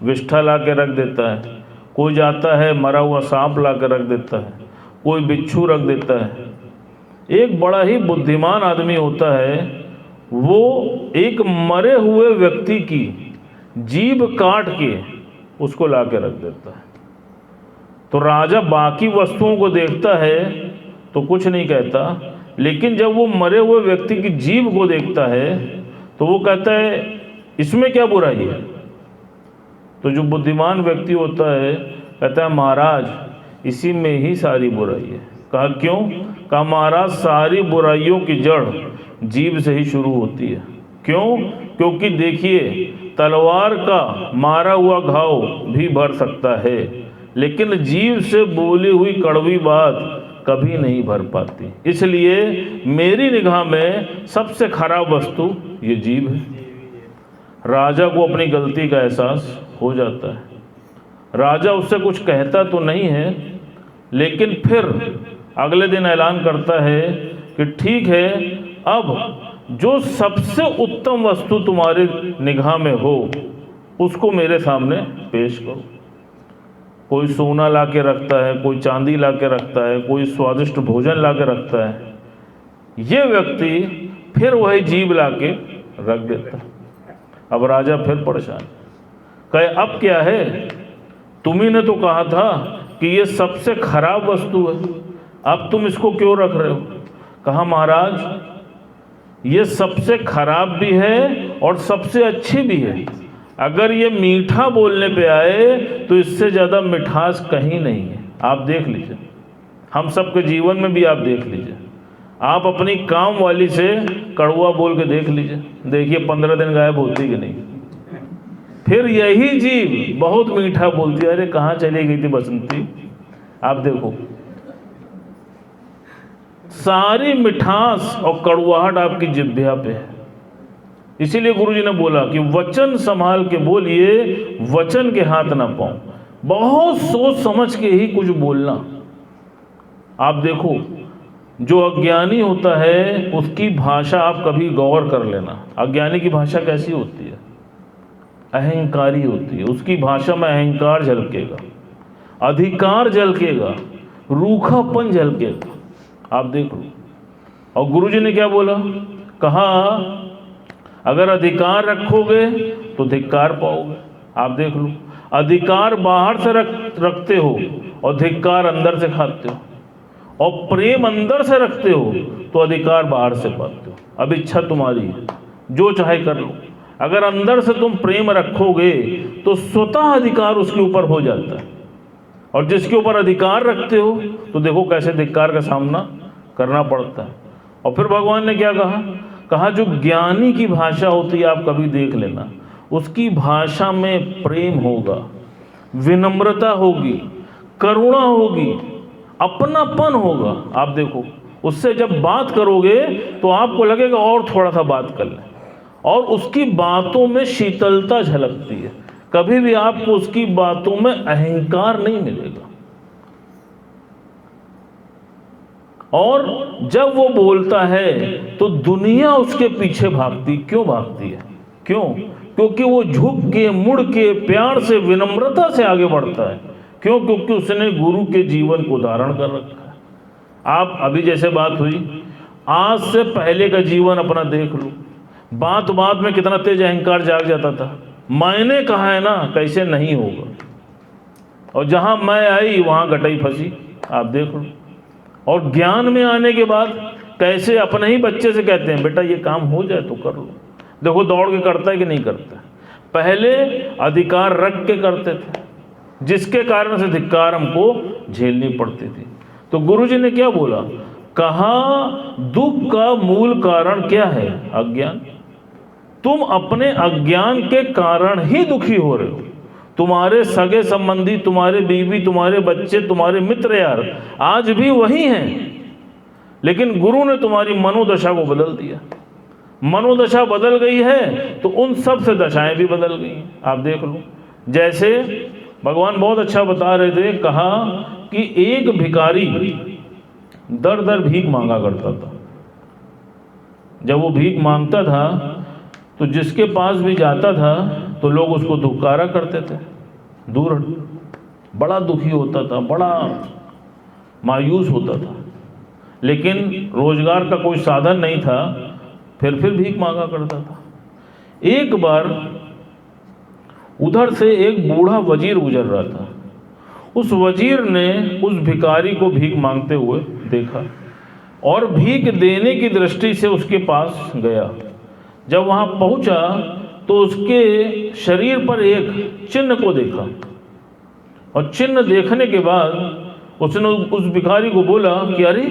विष्ठा ला के रख देता है, कोई जाता है मरा हुआ सांप ला के रख देता है, कोई बिच्छू रख देता है। एक बड़ा ही बुद्धिमान आदमी होता है, वो एक मरे हुए व्यक्ति की जीभ काट के उसको ला के रख देता है। तो राजा बाकी वस्तुओं को देखता है तो कुछ नहीं कहता, लेकिन जब वो मरे हुए व्यक्ति की जीभ को देखता है तो वो कहता है इसमें क्या बुराई है। तो जो बुद्धिमान व्यक्ति होता है कहता है महाराज इसी में ही सारी बुराई है। कहा क्यों? कहा महाराज सारी बुराइयों की जड़ जीभ से ही शुरू होती है। क्यों? क्योंकि देखिए तलवार का मारा हुआ घाव भी भर सकता है, लेकिन जीभ से बोली हुई कड़वी बात कभी नहीं भर पाती। इसलिए मेरी निगाह में सबसे खराब वस्तु ये जीभ है। राजा को अपनी गलती का एहसास हो जाता है। राजा उससे कुछ कहता तो नहीं है, लेकिन फिर अगले दिन ऐलान करता है कि ठीक है, अब जो सबसे उत्तम वस्तु तुम्हारे निगाह में हो उसको मेरे सामने पेश करो। कोई सोना ला के रखता है, कोई चांदी ला के रखता है, कोई स्वादिष्ट भोजन ला के रखता है। ये व्यक्ति फिर वही जीभ ला के रख देता है। अब राजा फिर परेशान, कहे अब क्या है? तुम्ही ने तो कहा था कि ये सबसे खराब वस्तु है, अब तुम इसको क्यों रख रहे हो? कहा महाराज ये सबसे खराब भी है और सबसे अच्छी भी है। अगर ये मीठा बोलने पे आए तो इससे ज़्यादा मिठास कहीं नहीं है। आप देख लीजिए, हम सबके जीवन में भी आप देख लीजिए। आप अपनी काम वाली से कड़वा बोल के देख लीजिए, देखिए 15 दिन गायब होती कि नहीं। फिर यही जीव बहुत मीठा बोलती है, अरे कहाँ चली गई थी बसंती। आप देखो सारी मिठास और कड़वाहट आपकी जिह्वा पे है। इसीलिए गुरुजी ने बोला कि वचन संभाल के बोलिए, वचन के हाथ ना पाओ। बहुत सोच समझ के ही कुछ बोलना। आप देखो जो अज्ञानी होता है उसकी भाषा आप कभी गौर कर लेना। अज्ञानी की भाषा कैसी होती है? अहंकारी होती है। उसकी भाषा में अहंकार झलकेगा, अधिकार झलकेगा, रूखापन झलकेगा। आप देख लो। और गुरुजी ने क्या बोला? कहा अगर अधिकार रखोगे तो धिक्कार पाओगे। आप देख लो, अधिकार बाहर से रखते हो और धिक्कार अंदर से खाते हो, और प्रेम अंदर से रखते हो तो अधिकार बाहर से पाते हो। अब इच्छा तुम्हारी है, जो चाहे कर लो। अगर अंदर से तुम प्रेम रखोगे तो स्वतः अधिकार उसके ऊपर हो जाता है, और जिसके ऊपर अधिकार रखते हो तो देखो कैसे धिक्कार का सामना करना पड़ता है। और फिर भगवान ने क्या कहा? कहा जो ज्ञानी की भाषा होती है आप कभी देख लेना, उसकी भाषा में प्रेम होगा, विनम्रता होगी, करुणा होगी, अपनापन होगा। आप देखो उससे जब बात करोगे तो आपको लगेगा और थोड़ा सा बात कर लें, और उसकी बातों में शीतलता झलकती है। कभी भी आपको उसकी बातों में अहंकार नहीं मिलेगा। और जब वो बोलता है तो दुनिया उसके पीछे भागती। क्यों भागती है? क्यों? क्योंकि वो झुक के, मुड़ के, प्यार से, विनम्रता से आगे बढ़ता है। क्यों? क्योंकि उसने गुरु के जीवन को धारण कर रखा है। आप अभी जैसे बात हुई, आज से पहले का जीवन अपना देख लो। बात बात में कितना तेज अहंकार जाग जाता था। मैंने कहा है ना, कैसे नहीं होगा। और जहां मैं आई वहां गटई फंसी। आप देख लो। और ज्ञान में आने के बाद कैसे अपने ही बच्चे से कहते हैं बेटा ये काम हो जाए तो कर लो। देखो दौड़ के करता है कि नहीं करता। पहले अधिकार रख के करते थे, जिसके कारण से धिक्कार हमको झेलनी पड़ती थी। तो गुरुजी ने क्या बोला? कहा दुख का मूल कारण क्या है? अज्ञान। तुम अपने अज्ञान के कारण ही दुखी हो रहे हो। तुम्हारे सगे संबंधी, तुम्हारे बीवी, तुम्हारे बच्चे, तुम्हारे मित्र यार आज भी वही हैं, लेकिन गुरु ने तुम्हारी मनोदशा को बदल दिया। मनोदशा बदल गई है तो उन सब से दशाएं भी बदल गई। आप देख लो। जैसे भगवान बहुत अच्छा बता रहे थे, कहा कि एक भिखारी दर दर भीख मांगा करता था। जब वो भीख मांगता था तो जिसके पास भी जाता था तो लोग उसको धुकारा करते थे, दूर। बड़ा दुखी होता था, बड़ा मायूस होता था, लेकिन रोजगार का कोई साधन नहीं था, फिर भीख मांगा करता था। एक बार उधर से एक बूढ़ा वजीर गुजर रहा था। उस वजीर ने उस भिखारी को भीख मांगते हुए देखा और भीख देने की दृष्टि से उसके पास गया। जब वहां पहुंचा तो उसके शरीर पर एक चिन्ह को देखा, और चिन्ह देखने के बाद उसने उस भिखारी को बोला कि अरे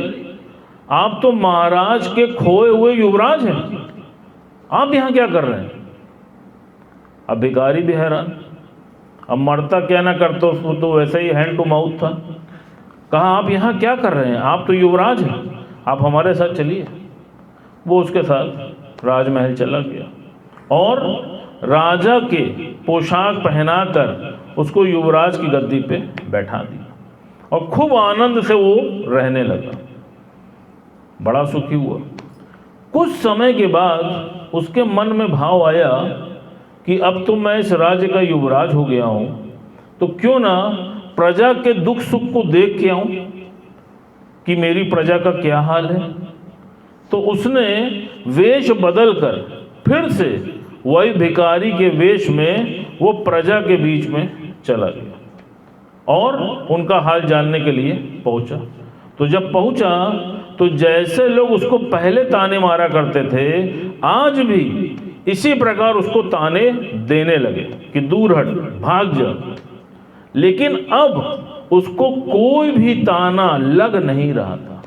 आप तो महाराज के खोए हुए युवराज हैं, आप यहां क्या कर रहे हैं? अब भिखारी भी हैरान। अब मरता क्या ना करता, उसको तो वैसे ही हैंड टू माउथ था। कहा आप यहाँ क्या कर रहे हैं? आप तो युवराज हैं, आप हमारे साथ चलिए। वो उसके साथ राजमहल चला गया और राजा के पोशाक पहनाकर उसको युवराज की गद्दी पे बैठा दिया, और खूब आनंद से वो रहने लगा, बड़ा सुखी हुआ। कुछ समय के बाद उसके मन में भाव आया कि अब तो मैं इस राज्य का युवराज हो गया हूं, तो क्यों ना प्रजा के दुख सुख को देख के आऊं कि मेरी प्रजा का क्या हाल है। तो उसने वेश बदलकर फिर से वही भिखारी के वेश में वो प्रजा के बीच में चला गया और उनका हाल जानने के लिए पहुंचा। तो जब पहुंचा तो जैसे लोग उसको पहले ताने मारा करते थे, आज भी इसी प्रकार उसको ताने देने लगे कि दूर हट, भाग जा। लेकिन अब उसको कोई भी ताना लग नहीं रहा था।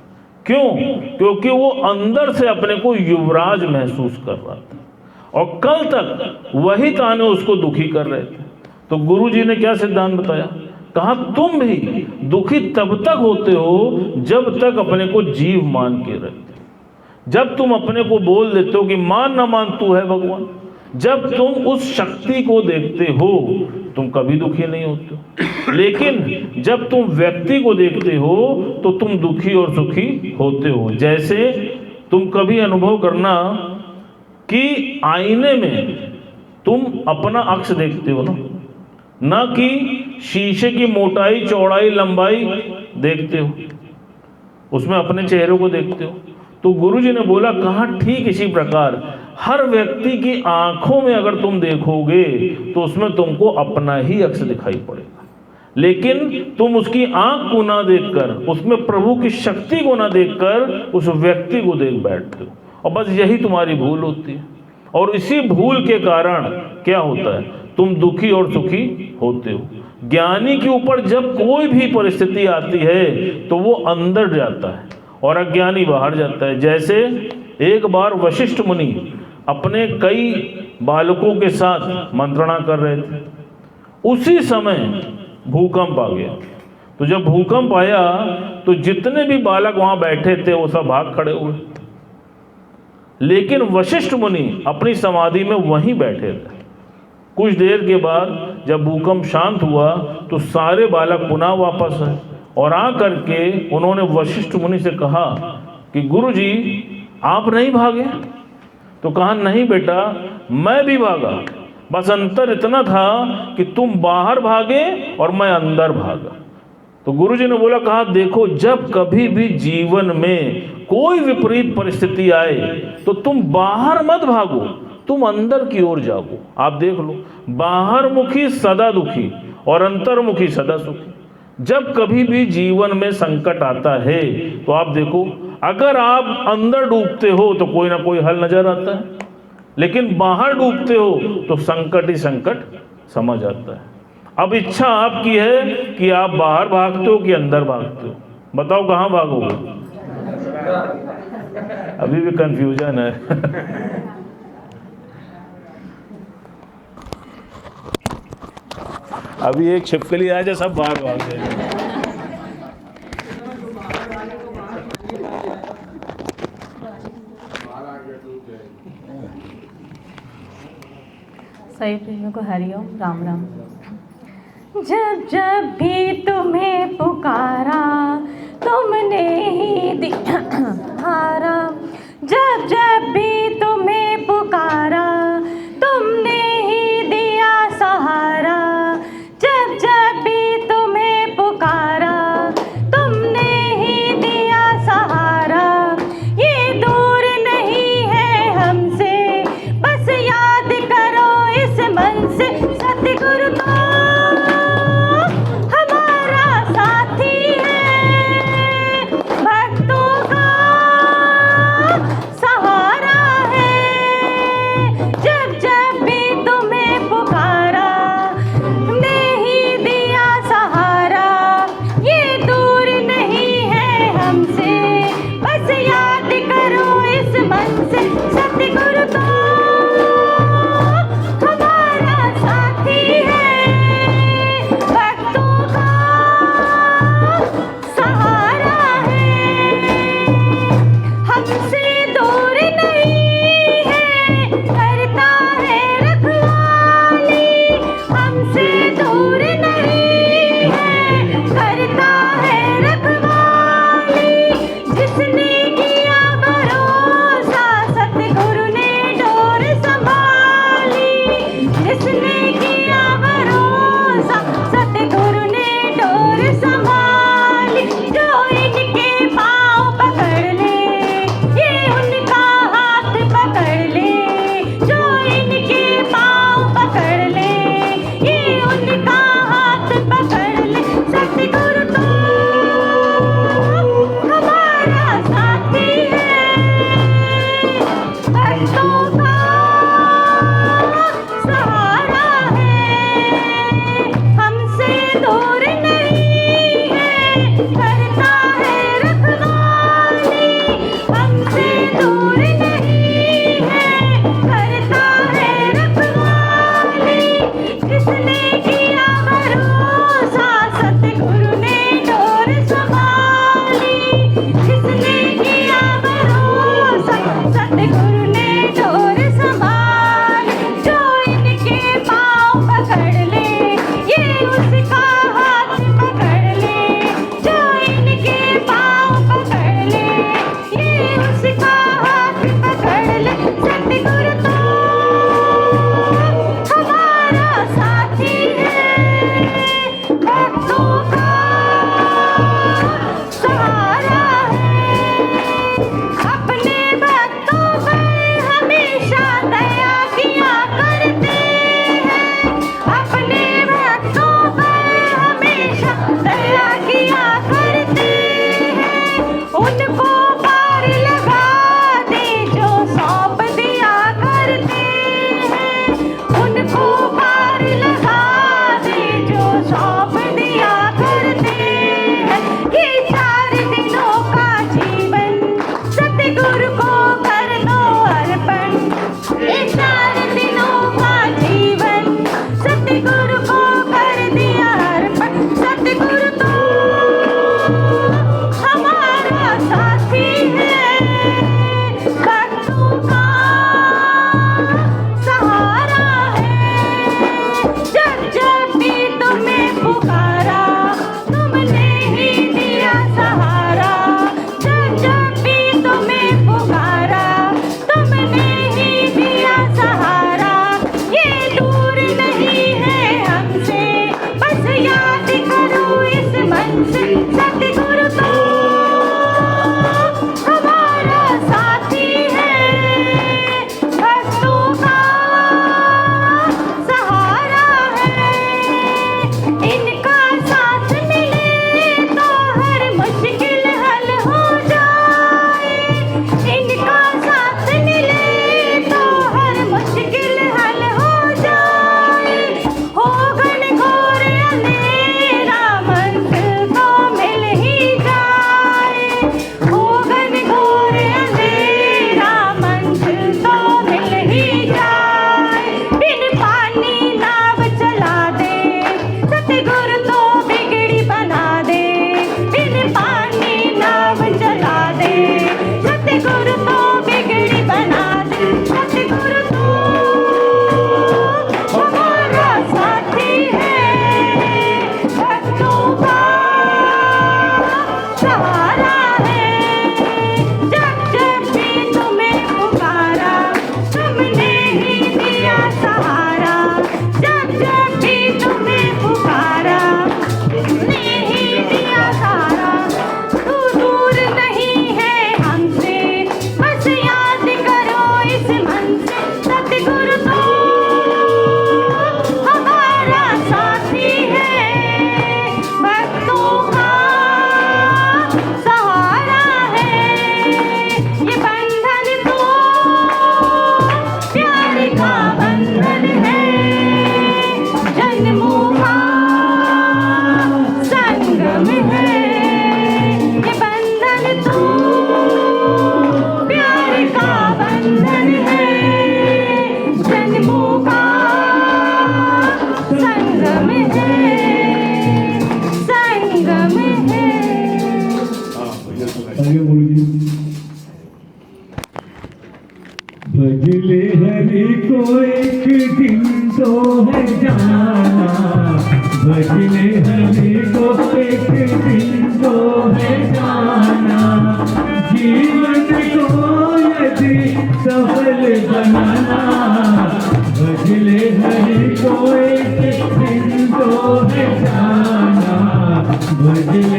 क्यों? क्योंकि वो अंदर से अपने को युवराज महसूस कर रहा था। और कल तक वही ताने उसको दुखी कर रहे थे। तो गुरुजी ने क्या सिद्धांत बताया? कहा तुम भी दुखी तब तक होते हो जब तक अपने को जीव मान के रहते हो। जब तुम अपने को बोल देते हो कि मान ना मान तू है भगवान, जब तुम उस शक्ति को देखते हो तुम कभी दुखी नहीं होते हो। लेकिन जब तुम व्यक्ति को देखते हो तो तुम दुखी और सुखी होते हो। जैसे तुम कभी अनुभव करना कि आईने में तुम अपना अक्स देखते हो ना कि शीशे की मोटाई चौड़ाई लंबाई देखते हो, उसमें अपने चेहरे को देखते हो। तो गुरुजी ने बोला, कहा ठीक इसी प्रकार हर व्यक्ति की आंखों में अगर तुम देखोगे तो उसमें तुमको अपना ही अक्स दिखाई पड़ेगा, लेकिन तुम उसकी आंख को ना देखकर, उसमें प्रभु की शक्ति को ना देखकर उस व्यक्ति को देख बैठते हो। और बस यही तुम्हारी भूल होती है। और इसी भूल के कारण क्या होता है? तुम दुखी और सुखी होते हो। ज्ञानी के ऊपर जब कोई भी परिस्थिति आती है तो वो अंदर जाता है और अज्ञानी बाहर जाता है। जैसे एक बार वशिष्ठ मुनि अपने कई बालकों के साथ मंत्रणा कर रहे थे, उसी समय भूकंप आ गया। तो जब भूकंप आया तो जितने भी बालक वहां बैठे थे वो सब भाग खड़े हुए, लेकिन वशिष्ठ मुनि अपनी समाधि में वहीं बैठे थे। कुछ देर के बाद जब भूकंप शांत हुआ तो सारे बालक पुनः वापस आए और आकर के उन्होंने वशिष्ठ मुनि से कहा कि गुरुजी आप नहीं भागे? तो कहा नहीं बेटा, मैं भी भागा, बस अंतर इतना था कि तुम बाहर भागे और मैं अंदर भागा। तो गुरुजी ने बोला, कहा देखो जब कभी भी जीवन में कोई विपरीत परिस्थिति आए तो तुम बाहर मत भागो, तुम अंदर की ओर जागो। आप देख लो, बाहर मुखी सदा दुखी और अंतर्मुखी सदा सुखी। जब कभी भी जीवन में संकट आता है तो आप देखो, अगर आप अंदर डूबते हो तो कोई ना कोई हल नजर आता है, लेकिन बाहर डूबते हो तो संकट ही संकट समझ आता है। अब इच्छा आपकी है कि आप बाहर भागते हो कि अंदर भागते हो? बताओ कहाँ भागोगे? अभी भी कंफ्यूजन है। अभी एक छिपकली आ जाए सब बाहर भाग जाए। सही प्रेमियों को हरिओम राम राम। जब जब भी तुम्हें पुकारा तुमने ही दिखारा, जब जब भी तुम्हें पुकारा तुमने ही दिया सहारा, जब जब भी तुम्हें पुकारा तुमने ही दिया सहारा। ये दूर नहीं है हमसे, बस याद करो इस मन से सतगुरु को हमारा साथी है, भक्तों का सहारा है। जब जब भी तुम्हें पुकारा तुमने ही दिया सहारा। ये दूर नहीं है हमसे, बस याद करो इस मन से सतगुरु को हमारा साथी है, भक्तों का सहारा है। हमसे दूर नहीं है, करता है रखवाली। हमसे दूर नहीं है, करता है रखवाली। जिसने किया भरोसा सतगुरु ने डोर संभाली। जिसने किया भरोसा सतगुरु ने डोर संभाली। जो इनके पाँव पकड़ ले ये उनका हाथ पकड़ ले। जो इनके पाँव पकड़ ले ये उनका हाथ पकड़ ले। सतगुरु तो हमारा साथी है, भक्तों का सहारा है। हमसे दूर नहीं है, करता है रखवाली। हमसे दूर नहीं है, करता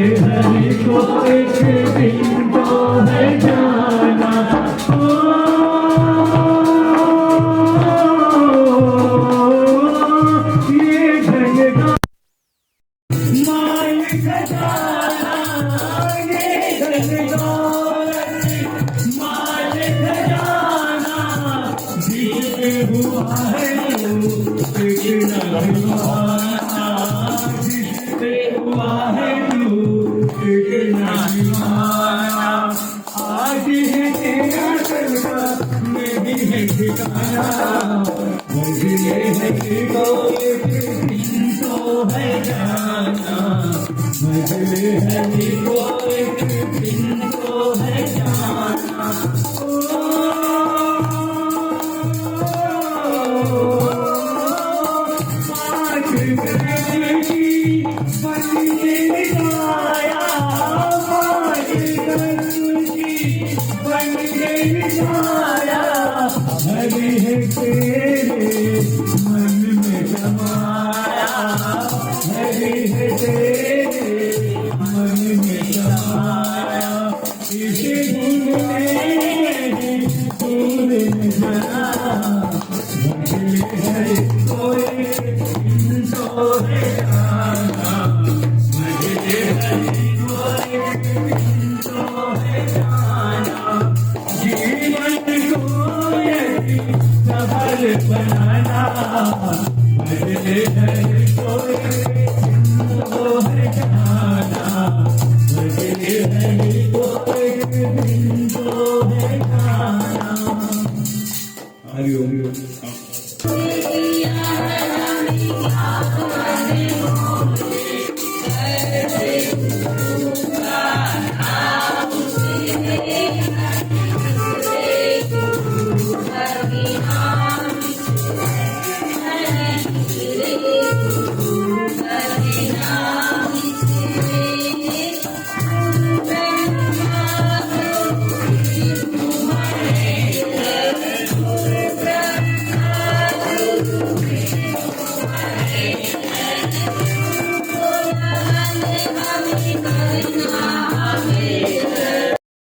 हरि को एक दिन तो है जाना। ये घन का मालिक जाना, ये घन दौलत मालिक जाना। जिसपे हुआ है जिसपे हुआ है आज है तेरा चलना, नहीं है ठिकाना। मंजिले है तो एक दिन तो है जाना। मंजिले है तो एक दिन तो है जाना। हरि है तेरे मन में समाया, हरि है तेरे मन में समाया। इसे ढूंढने तूने जाना।